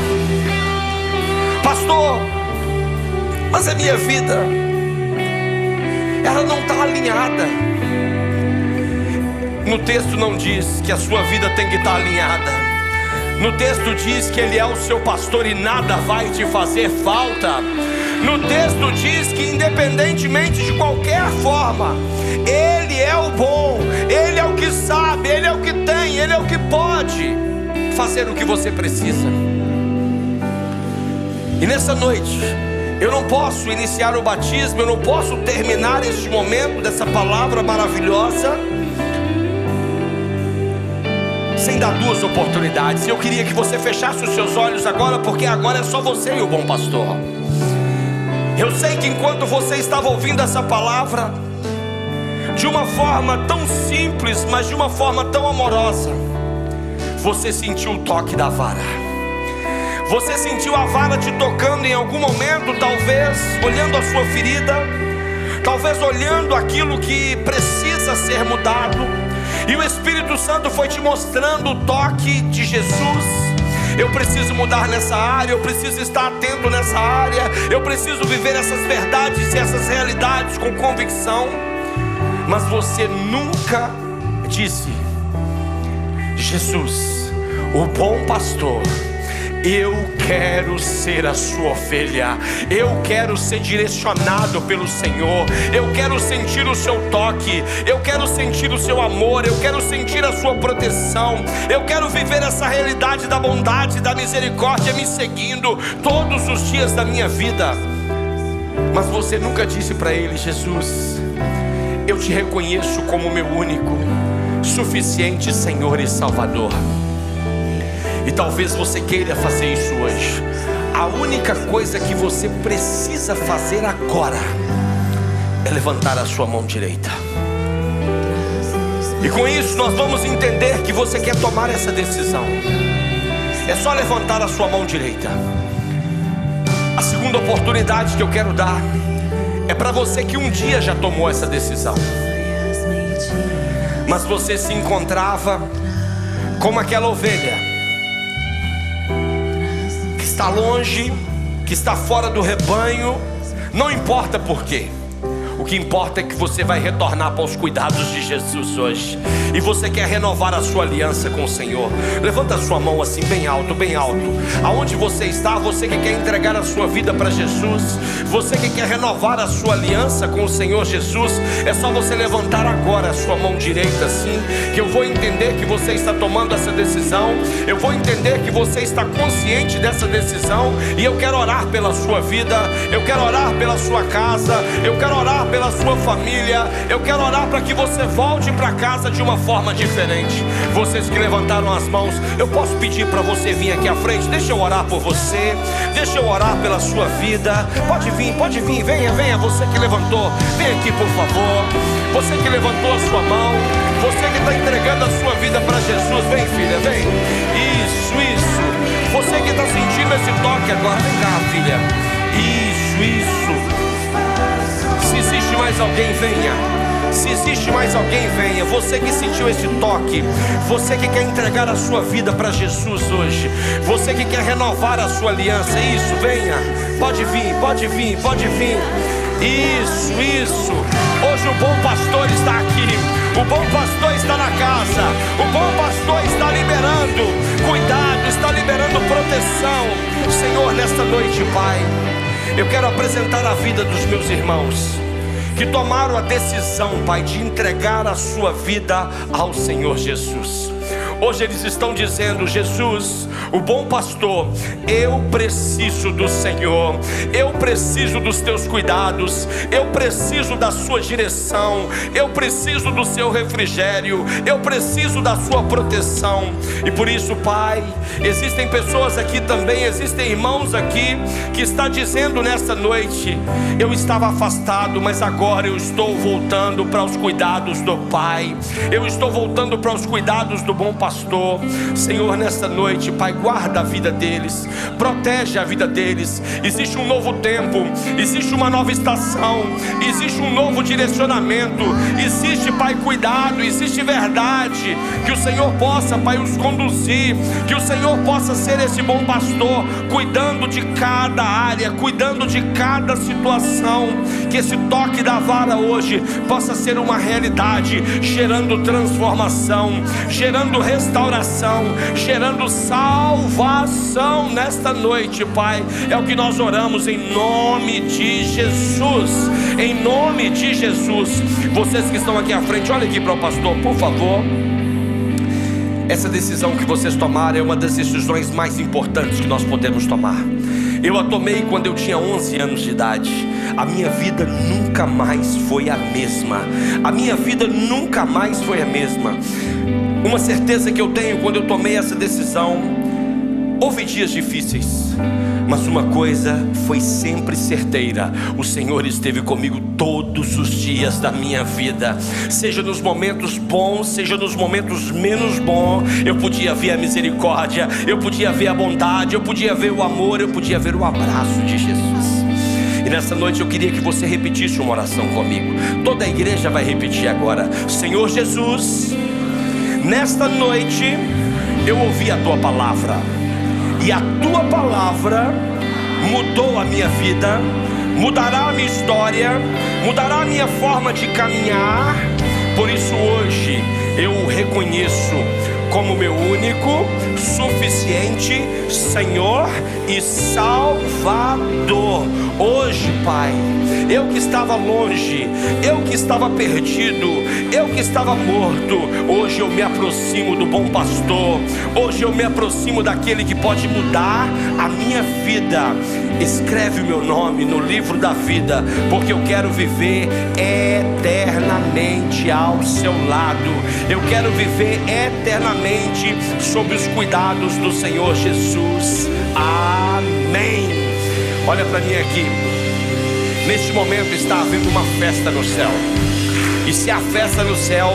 pastor, mas a minha vida, ela não está alinhada. No texto não diz que a sua vida tem que estar alinhada. No texto diz que Ele é o seu pastor e nada vai te fazer falta. No texto diz que independentemente de qualquer forma, Ele é o bom, Ele é o que sabe, Ele é o que tem, Ele é o que pode fazer o que você precisa. E nessa noite, eu não posso iniciar o batismo, eu não posso terminar este momento dessa palavra maravilhosa sem dar duas oportunidades. Eu queria que você fechasse os seus olhos agora, porque agora é só você e o bom pastor. Eu sei que enquanto você estava ouvindo essa palavra, de uma forma tão simples, mas de uma forma tão amorosa, você sentiu o toque da vara. Você sentiu a vara te tocando em algum momento, talvez olhando a sua ferida, talvez olhando aquilo que precisa ser mudado. E o Espírito Santo foi te mostrando o toque de Jesus. Eu preciso mudar nessa área, eu preciso estar atento nessa área, eu preciso viver essas verdades e essas realidades com convicção. Mas você nunca disse: Jesus, o bom pastor, eu quero ser a sua ovelha, eu quero ser direcionado pelo Senhor, eu quero sentir o seu toque, eu quero sentir o seu amor, eu quero sentir a sua proteção, eu quero viver essa realidade da bondade, da misericórdia me seguindo todos os dias da minha vida. Mas você nunca disse para Ele: Jesus, eu te reconheço como meu único, suficiente Senhor e Salvador. E talvez você queira fazer isso hoje. A única coisa que você precisa fazer agora é levantar a sua mão direita. E com isso nós vamos entender que você quer tomar essa decisão. É só levantar a sua mão direita. A segunda oportunidade que eu quero dar é para você que um dia já tomou essa decisão, mas você se encontrava como aquela ovelha está longe, que está fora do rebanho. Não importa por quê. O que importa é que você vai retornar para os cuidados de Jesus hoje. E você quer renovar a sua aliança com o Senhor. Levanta a sua mão assim bem alto, bem alto. Aonde você está, você que quer entregar a sua vida para Jesus, você que quer renovar a sua aliança com o Senhor Jesus, é só você levantar agora a sua mão direita assim, que eu vou entender que você está tomando essa decisão. Eu vou entender que você está consciente dessa decisão. E eu quero orar pela sua vida, eu quero orar pela sua casa, eu quero orar pela sua família. Eu quero orar para que você volte para casa de uma forma diferente. Vocês que levantaram as mãos, eu posso pedir para você vir aqui à frente? Deixa eu orar por você, deixa eu orar pela sua vida. Pode vir, venha, você que levantou, vem aqui por favor. Você que levantou a sua mão, você que está entregando a sua vida para Jesus, vem filha, vem. Isso. Você que está sentindo esse toque agora, vem cá filha. Isso. Se existe mais alguém, venha. Se existe mais alguém, venha. Você que sentiu esse toque, você que quer entregar a sua vida para Jesus hoje, você que quer renovar a sua aliança, isso, venha. Pode vir. Isso. Hoje o bom pastor está aqui. O bom pastor está na casa. O bom pastor está liberando cuidado, está liberando proteção. Senhor, nesta noite, Pai, eu quero apresentar a vida dos meus irmãos que tomaram a decisão, Pai, de entregar a sua vida ao Senhor Jesus. Hoje eles estão dizendo: Jesus, o bom pastor, eu preciso do Senhor, eu preciso dos teus cuidados, eu preciso da sua direção, eu preciso do seu refrigério, eu preciso da sua proteção. E por isso, Pai, existem pessoas aqui também, existem irmãos aqui que estão dizendo nessa noite: eu estava afastado, mas agora eu estou voltando para os cuidados do Pai, eu estou voltando para os cuidados do bom pastor. Senhor, nesta noite, Pai, guarda a vida deles, protege a vida deles. Existe um novo tempo, existe uma nova estação, existe um novo direcionamento, existe, Pai, cuidado, existe verdade. Que o Senhor possa, Pai, os conduzir, que o Senhor possa ser esse bom pastor, cuidando de cada área, cuidando de cada situação. Que esse toque da vara hoje possa ser uma realidade, gerando transformação, gerando restauração, gerando salvação nesta noite, Pai. É o que nós oramos em nome de Jesus. Em nome de Jesus. Vocês que estão aqui à frente, olhem aqui para o pastor, por favor. Essa decisão que vocês tomaram é uma das decisões mais importantes que nós podemos tomar. Eu a tomei quando eu tinha 11 anos de idade. A minha vida nunca mais foi a mesma. A minha vida nunca mais foi a mesma. Uma certeza que eu tenho quando eu tomei essa decisão: houve dias difíceis, mas uma coisa foi sempre certeira: o Senhor esteve comigo todos os dias da minha vida. Seja nos momentos bons, seja nos momentos menos bons, eu podia ver a misericórdia, eu podia ver a bondade, eu podia ver o amor, eu podia ver o abraço de Jesus. E nessa noite eu queria que você repetisse uma oração comigo. Toda a igreja vai repetir agora: Senhor Jesus, nesta noite eu ouvi a tua palavra, e a tua palavra mudou a minha vida, mudará a minha história, mudará a minha forma de caminhar. Por isso hoje eu o reconheço como meu único, suficiente Senhor e Salvador. Hoje, Pai, eu que estava longe, eu que estava perdido, eu que estava morto, hoje eu me aproximo do bom pastor. Hoje eu me aproximo daquele que pode mudar a minha vida. Escreve o meu nome no livro da vida, porque eu quero viver eternamente ao seu lado. Eu quero viver eternamente sob os cuidados do Senhor Jesus. Amém. Olha para mim aqui. Neste momento está havendo uma festa no céu. E se há festa no céu,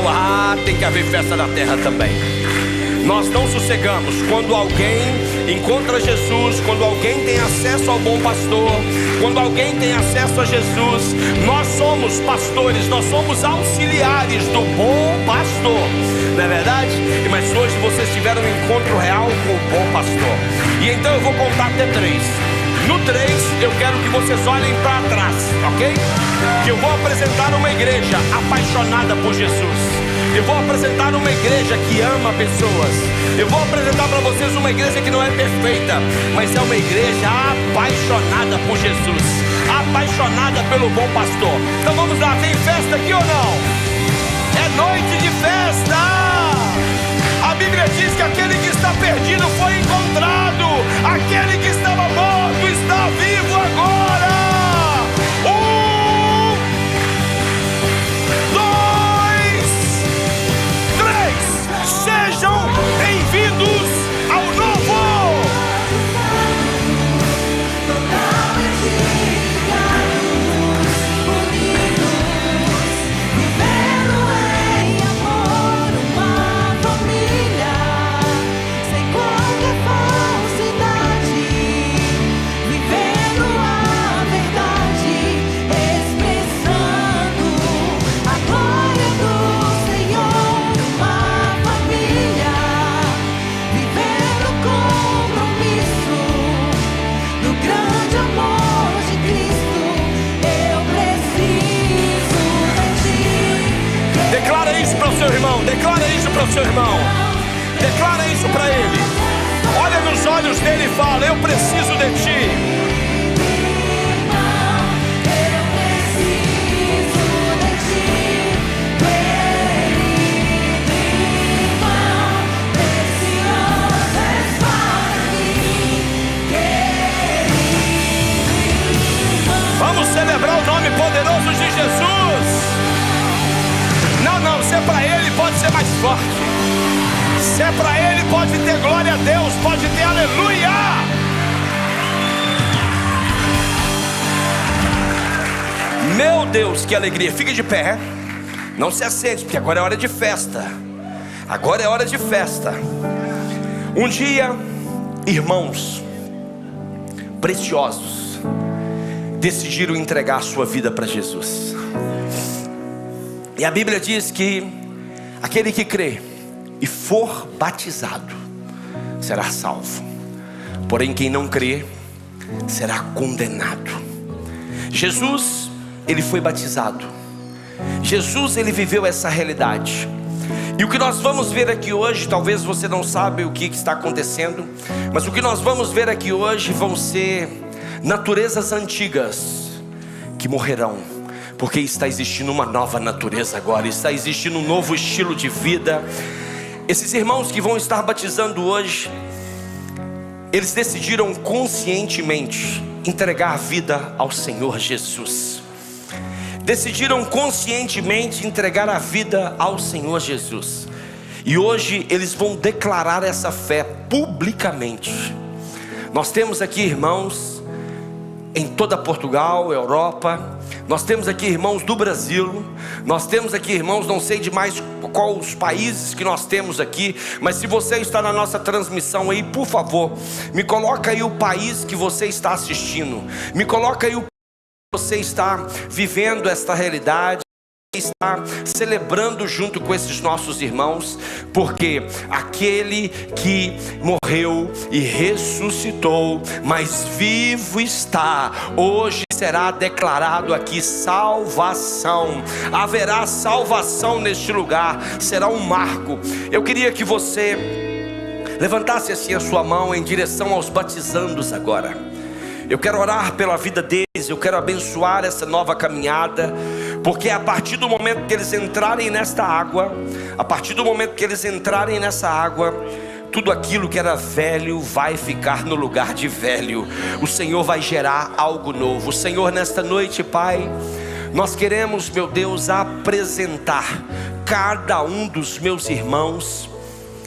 tem que haver festa na terra também. Nós não sossegamos quando alguém encontra Jesus, quando alguém tem acesso ao bom pastor, quando alguém tem acesso a Jesus. Nós somos pastores, nós somos auxiliares do bom pastor, não é verdade? Mas hoje vocês tiveram um encontro real com o bom pastor. E então eu vou contar até 3. No 3 eu quero que vocês olhem para trás, ok? Que eu vou apresentar uma igreja apaixonada por Jesus. Eu vou apresentar uma igreja que ama pessoas. Eu vou apresentar para vocês uma igreja que não é perfeita, mas é uma igreja apaixonada por Jesus, apaixonada pelo bom pastor. Então vamos lá, tem festa aqui ou não? É noite de festa. A Bíblia diz que aquele que está perdido foi encontrado, aquele que estava morto está vivo agora. 1, o seu irmão. Declara isso para ele. Olha nos olhos dele e fala: eu preciso de ti. Vamos celebrar o nome poderoso de Jesus. Não, se é para ele pode ser mais forte. Se é para ele pode ter glória a Deus, pode ter aleluia. Meu Deus, que alegria. Fique de pé. Não se assente, porque agora é hora de festa. Agora é hora de festa. Um dia, irmãos preciosos decidiram entregar a sua vida para Jesus. E a Bíblia diz que aquele que crê e for batizado será salvo, porém quem não crê será condenado. Jesus, ele foi batizado. Jesus, ele viveu essa realidade. E o que nós vamos ver aqui hoje, talvez você não saiba o que está acontecendo, mas o que nós vamos ver aqui hoje vão ser naturezas antigas que morrerão, porque está existindo uma nova natureza agora, está existindo um novo estilo de vida. Esses irmãos que vão estar batizando hoje, eles decidiram conscientemente entregar a vida ao Senhor Jesus. Decidiram conscientemente entregar a vida ao Senhor Jesus. E hoje eles vão declarar essa fé publicamente. Nós temos aqui irmãos em toda Portugal, Europa. Nós temos aqui irmãos do Brasil. Nós temos aqui irmãos, não sei de mais qual os países que nós temos aqui, mas se você está na nossa transmissão aí, por favor, me coloca aí o país que você está assistindo. Me coloca aí o país que você está vivendo esta realidade, está celebrando junto com esses nossos irmãos, porque aquele que morreu e ressuscitou, mas vivo está, hoje será declarado aqui salvação. Haverá salvação neste lugar, será um marco. Eu queria que você levantasse assim a sua mão em direção aos batizandos agora. Eu quero orar pela vida deles, eu quero abençoar essa nova caminhada, porque a partir do momento que eles entrarem nesta água, tudo aquilo que era velho vai ficar no lugar de velho. O Senhor vai gerar algo novo. O Senhor, nesta noite, Pai, nós queremos, meu Deus, apresentar cada um dos meus irmãos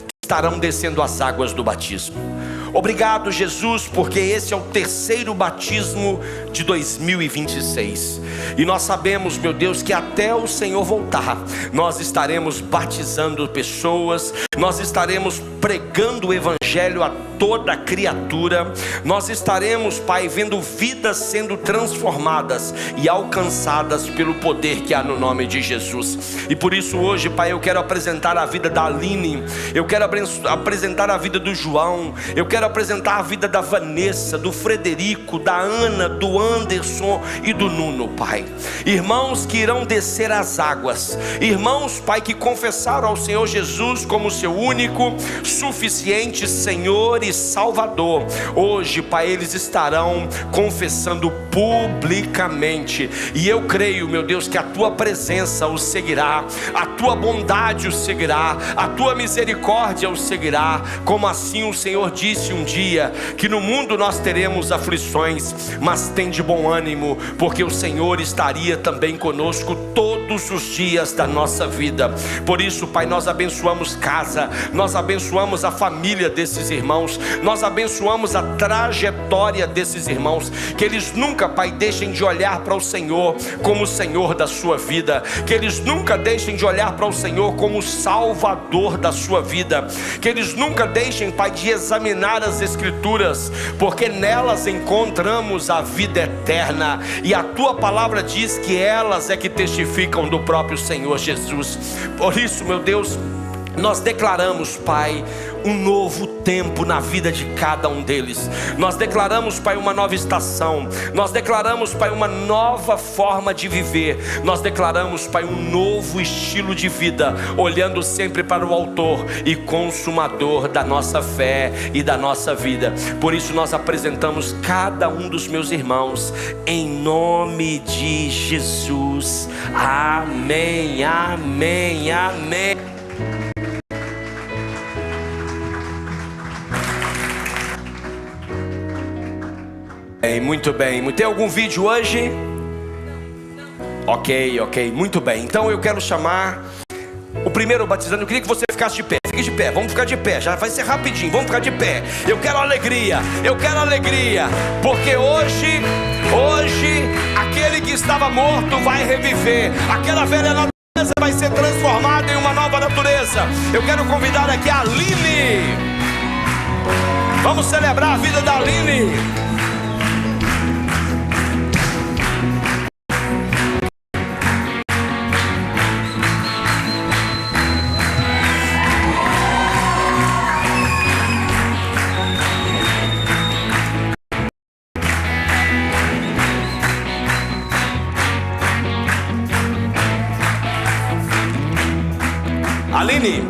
que estarão descendo as águas do batismo. Obrigado, Jesus, porque esse é o terceiro batismo de 2026. E nós sabemos, meu Deus, que até o Senhor voltar, nós estaremos batizando pessoas, nós estaremos pregando o Evangelho a toda criatura, nós estaremos, Pai, vendo vidas sendo transformadas e alcançadas pelo poder que há no nome de Jesus. E por isso hoje, Pai, eu quero apresentar a vida da Aline, eu quero apresentar a vida do João, eu quero apresentar a vida da Vanessa, do Frederico, da Ana, do Anderson e do Nuno, Pai. Irmãos que irão descer as águas, irmãos, Pai, que confessaram ao Senhor Jesus como seu único, suficiente Senhor e Salvador. Hoje, Pai, eles estarão confessando publicamente, e eu creio, meu Deus, que a tua presença os seguirá, a tua bondade os seguirá, a tua misericórdia os seguirá, como assim o Senhor disse um dia, que no mundo nós teremos aflições, mas tem de bom ânimo, porque o Senhor estaria também conosco todos os dias da nossa vida. Por isso, Pai, nós abençoamos casa, nós abençoamos a família desses irmãos, nós abençoamos a trajetória desses irmãos, que eles nunca, Pai, deixem de olhar para o Senhor como o Senhor da sua vida, que eles nunca deixem de olhar para o Senhor como o Salvador da sua vida, que eles nunca deixem, Pai, de examinar as Escrituras, porque nelas encontramos a vida eterna, e a tua palavra diz que elas é que testificam do próprio Senhor Jesus. Por isso, meu Deus, nós declaramos, Pai, um novo tempo na vida de cada um deles. Nós declaramos, Pai, uma nova estação. Nós declaramos, Pai, uma nova forma de viver. Nós declaramos, Pai, um novo estilo de vida, olhando sempre para o autor e consumador da nossa fé e da nossa vida. Por isso nós apresentamos cada um dos meus irmãos em nome de Jesus. Amém, amém, amém. Muito bem. Tem algum vídeo hoje? Ok, muito bem. Então eu quero chamar o primeiro batizando. Eu queria que você ficasse de pé. Fique de pé, vamos ficar de pé. Já vai ser rapidinho, vamos ficar de pé. Eu quero alegria, porque hoje aquele que estava morto vai reviver. Aquela velha natureza vai ser transformada em uma nova natureza. Eu quero convidar aqui a Aline. Vamos celebrar a vida da Aline. Aline,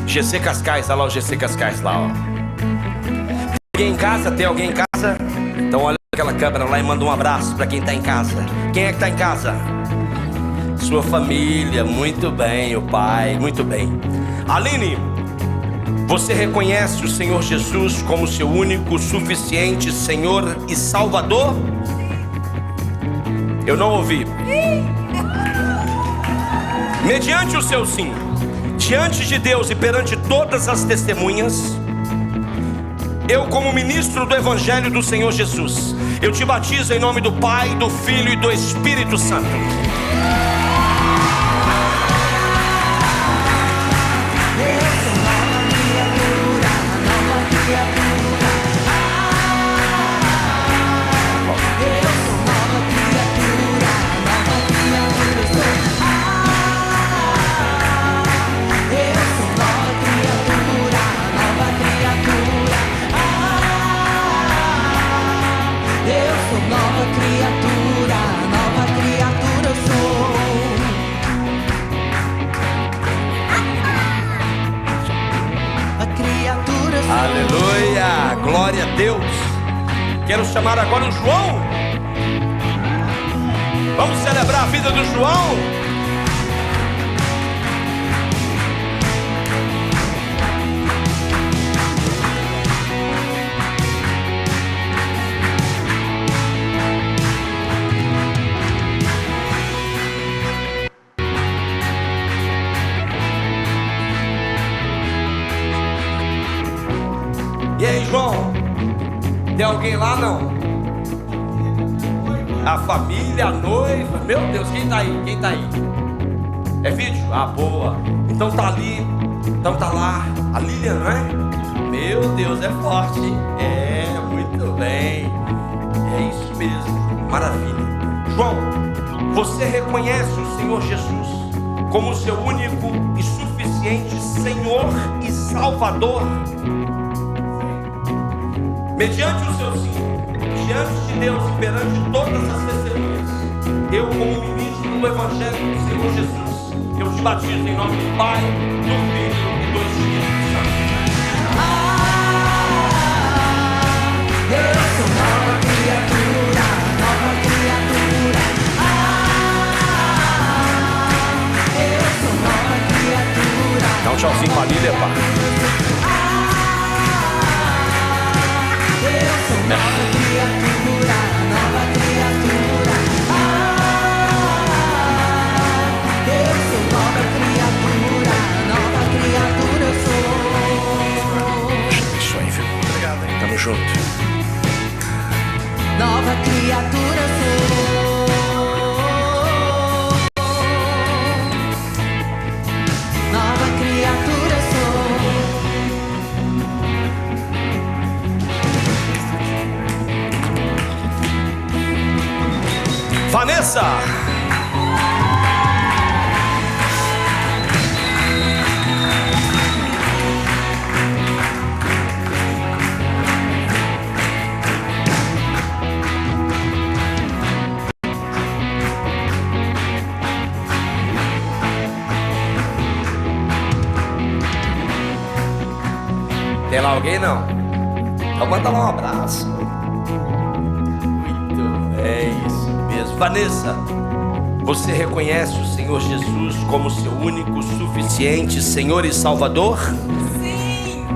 GC Cascais, olha lá o GC Cascais lá, ó. Tem alguém em casa? Então olha aquela câmera lá e manda um abraço para quem está em casa. Quem é que está em casa? Sua família, muito bem, o pai, muito bem. Aline, você reconhece o Senhor Jesus como seu único, suficiente Senhor e Salvador? Eu não ouvi. Mediante o seu sim, diante de Deus e perante todas as testemunhas, eu, como ministro do Evangelho do Senhor Jesus, eu te batizo em nome do Pai, do Filho e do Espírito Santo. Aleluia, glória a Deus. Quero chamar agora o João. Vamos celebrar a vida do João. E aí, João? Tem alguém lá, não? A família, a noiva. Meu Deus, quem tá aí? Quem tá aí? É vídeo? Ah, boa. Então tá ali. Então tá lá. A Lilian, não é? Meu Deus, é forte. É, muito bem. É isso mesmo. Maravilha. João, você reconhece o Senhor Jesus como seu único e suficiente Senhor e Salvador? Mediante o seu sim, diante de Deus e perante todas as testemunhas, eu, como ministro do Evangelho do Senhor Jesus, eu te batizo em nome do Pai, do Filho e do Espírito Santo. Eu sou nova criatura, nova criatura. Eu sou nova criatura. Dá um tchauzinho pra Lília, pá. Nova criatura, nova criatura. Eu sou nova criatura eu sou. Isso aí, viu? Obrigado, hein? Tamo junto. Nova criatura eu sou. Nova criatura eu sou. Vanessa! Tem lá alguém não? Então manda lá um abraço. Muito é isso mesmo. Vanessa, você reconhece o Senhor Jesus como seu único, suficiente Senhor e Salvador? Sim.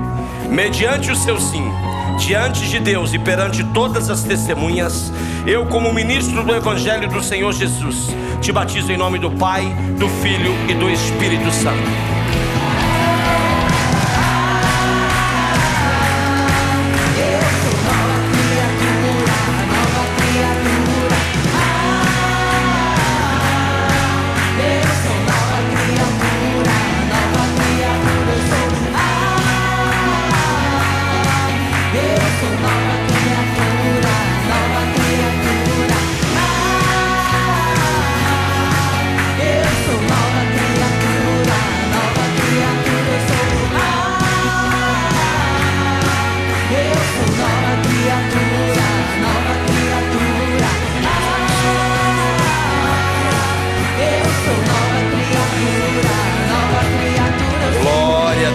Mediante o seu sim, diante de Deus e perante todas as testemunhas, eu, como ministro do Evangelho do Senhor Jesus, te batizo em nome do Pai, do Filho e do Espírito Santo.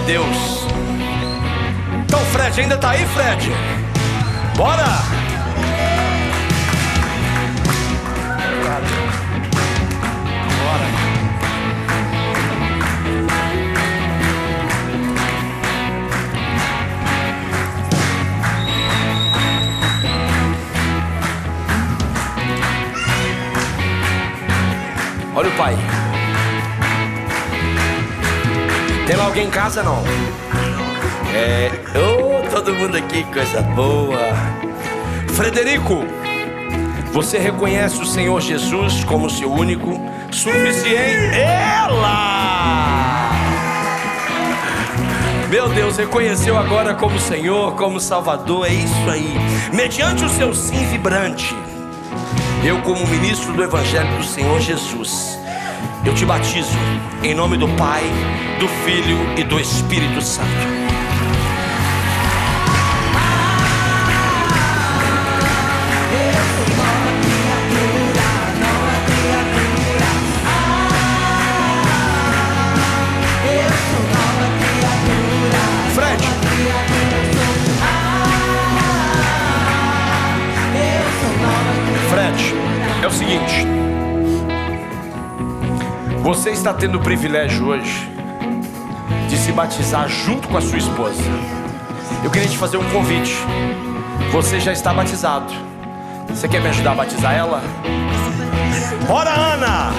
Deus. Então Fred, ainda tá aí, Fred? Bora! Bora. Olha o pai. Tem lá alguém em casa, não? Todo mundo aqui, coisa boa. Frederico, você reconhece o Senhor Jesus como seu único, suficiente? Ela! Meu Deus, reconheceu agora como Senhor, como Salvador, é isso aí. Mediante o seu sim vibrante, eu, como ministro do Evangelho do Senhor Jesus, eu te batizo em nome do Pai, do Filho e do Espírito Santo. Fred, Fred, é o seguinte. Você está tendo o privilégio hoje de se batizar junto com a sua esposa. Eu queria te fazer um convite. Você já está batizado. Você quer me ajudar a batizar ela? Bora, Ana!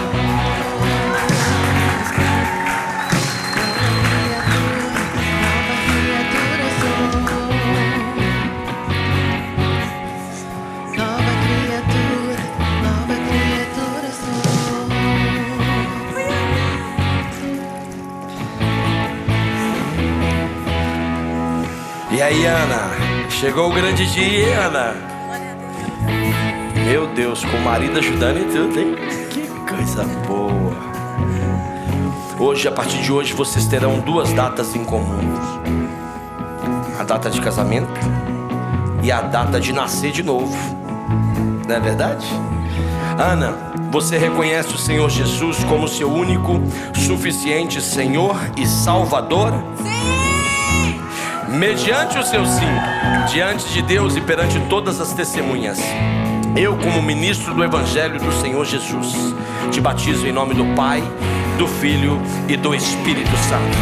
E aí, Ana? Chegou o grande dia, hein, Ana? Meu Deus, com o marido ajudando e tudo, hein? Que coisa boa. Hoje, a partir de hoje, vocês terão duas datas em comum: a data de casamento e a data de nascer de novo. Não é verdade? Ana, você reconhece o Senhor Jesus como seu único, suficiente Senhor e Salvador? Sim! Mediante o seu sim, diante de Deus e perante todas as testemunhas, eu, como ministro do Evangelho do Senhor Jesus, te batizo em nome do Pai, do Filho e do Espírito Santo.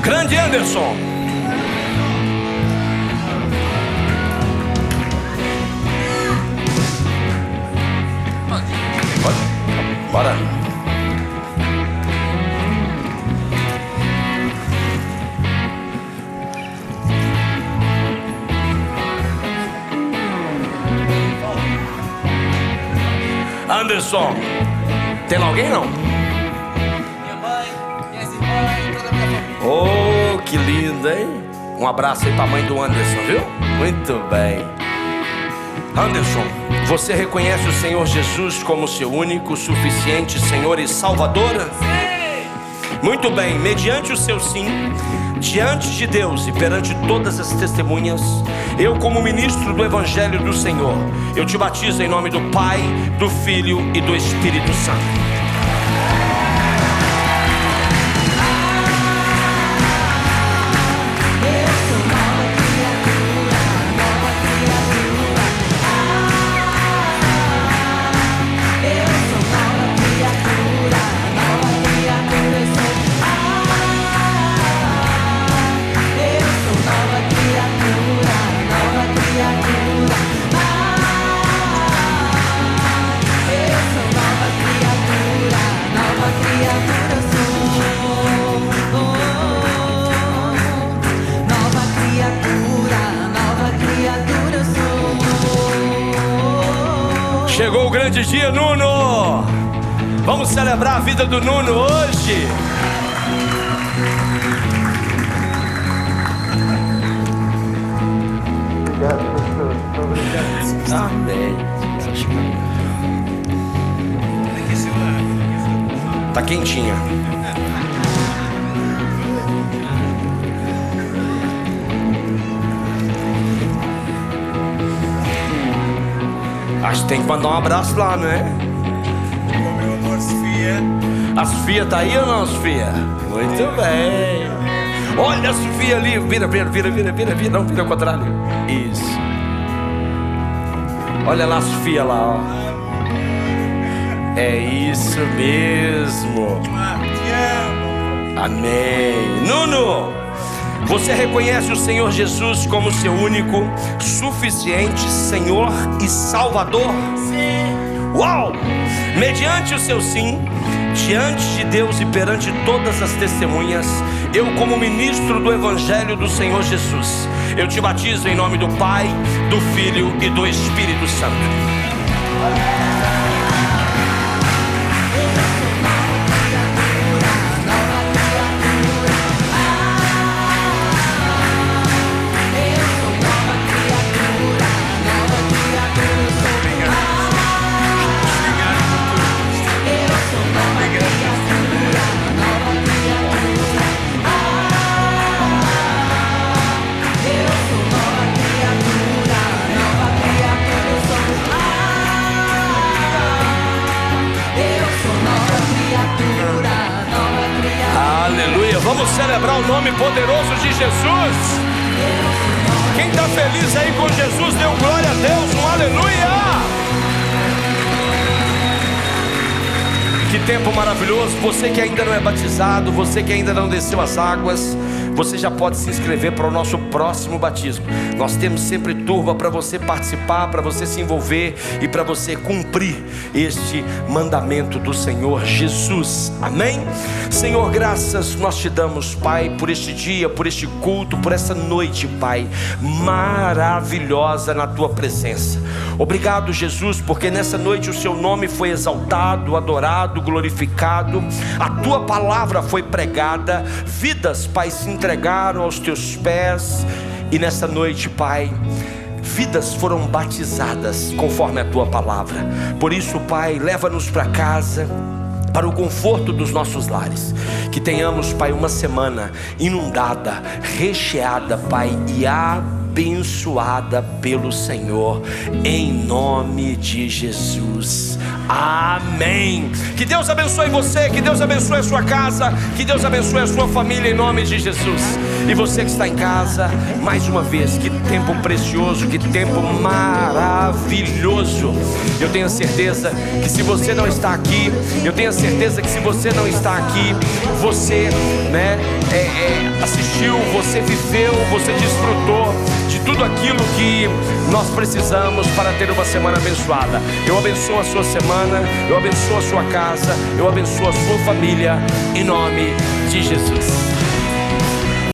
Grande Anderson. Bora. Anderson, tem alguém não? Minha mãe, minhas irmãs, toda a minha família. Oh, que lindo, hein? Um abraço aí pra mãe do Anderson, viu? Muito bem. Anderson, você reconhece o Senhor Jesus como seu único, suficiente Senhor e Salvador? Sim. Muito bem, mediante o seu sim, diante de Deus e perante todas as testemunhas, eu como ministro do Evangelho do Senhor, eu te batizo em nome do Pai, do Filho e do Espírito Santo. Chegou o grande dia, Nuno! Vamos celebrar a vida do Nuno hoje! Obrigado, pastor. Obrigado. Amém. Tá quentinha. Acho que tem que mandar um abraço lá, não é? A Sofia tá aí ou não, Sofia? Muito bem. Olha a Sofia ali. Vira. Não, vira ao contrário. Isso. Olha lá a Sofia lá, ó. É isso mesmo. Amém. Nuno, você reconhece o Senhor Jesus como seu único, suficiente Senhor e Salvador? Sim. Uau! Mediante o seu sim, diante de Deus e perante todas as testemunhas, eu como ministro do Evangelho do Senhor Jesus, eu te batizo em nome do Pai, do Filho e do Espírito Santo. Aleluia, vamos celebrar o nome poderoso de Jesus. Quem está feliz aí com Jesus, dê glória a Deus, um aleluia. Que tempo maravilhoso. Você que ainda não é batizado, você que ainda não desceu as águas, você já pode se inscrever para o nosso próximo batismo. Nós temos sempre turma para você participar, para você se envolver e para você cumprir este mandamento do Senhor Jesus. Amém? Senhor, graças nós te damos, Pai, por este dia, por este culto, por essa noite, Pai, maravilhosa na tua presença. Obrigado, Jesus, porque nessa noite o seu nome foi exaltado, adorado, glorificado. A tua palavra foi pregada, vidas, Pai, se entregaram aos teus pés. E nessa noite, Pai, vidas foram batizadas conforme a tua palavra. Por isso, Pai, leva-nos para casa, para o conforto dos nossos lares. Que tenhamos, Pai, uma semana inundada, recheada, Pai, e abençoada pelo Senhor, em nome de Jesus. Amém. Que Deus abençoe você, que Deus abençoe a sua casa, que Deus abençoe a sua família, em nome de Jesus. E você que está em casa, mais uma vez, que tempo precioso, que tempo maravilhoso. Eu tenho certeza que se você não está aqui, você, assistiu, você viveu, você desfrutou de tudo aquilo que nós precisamos para ter uma semana abençoada. Eu abençoo a sua semana, eu abençoo a sua casa, eu abençoo a sua família, em nome de Jesus.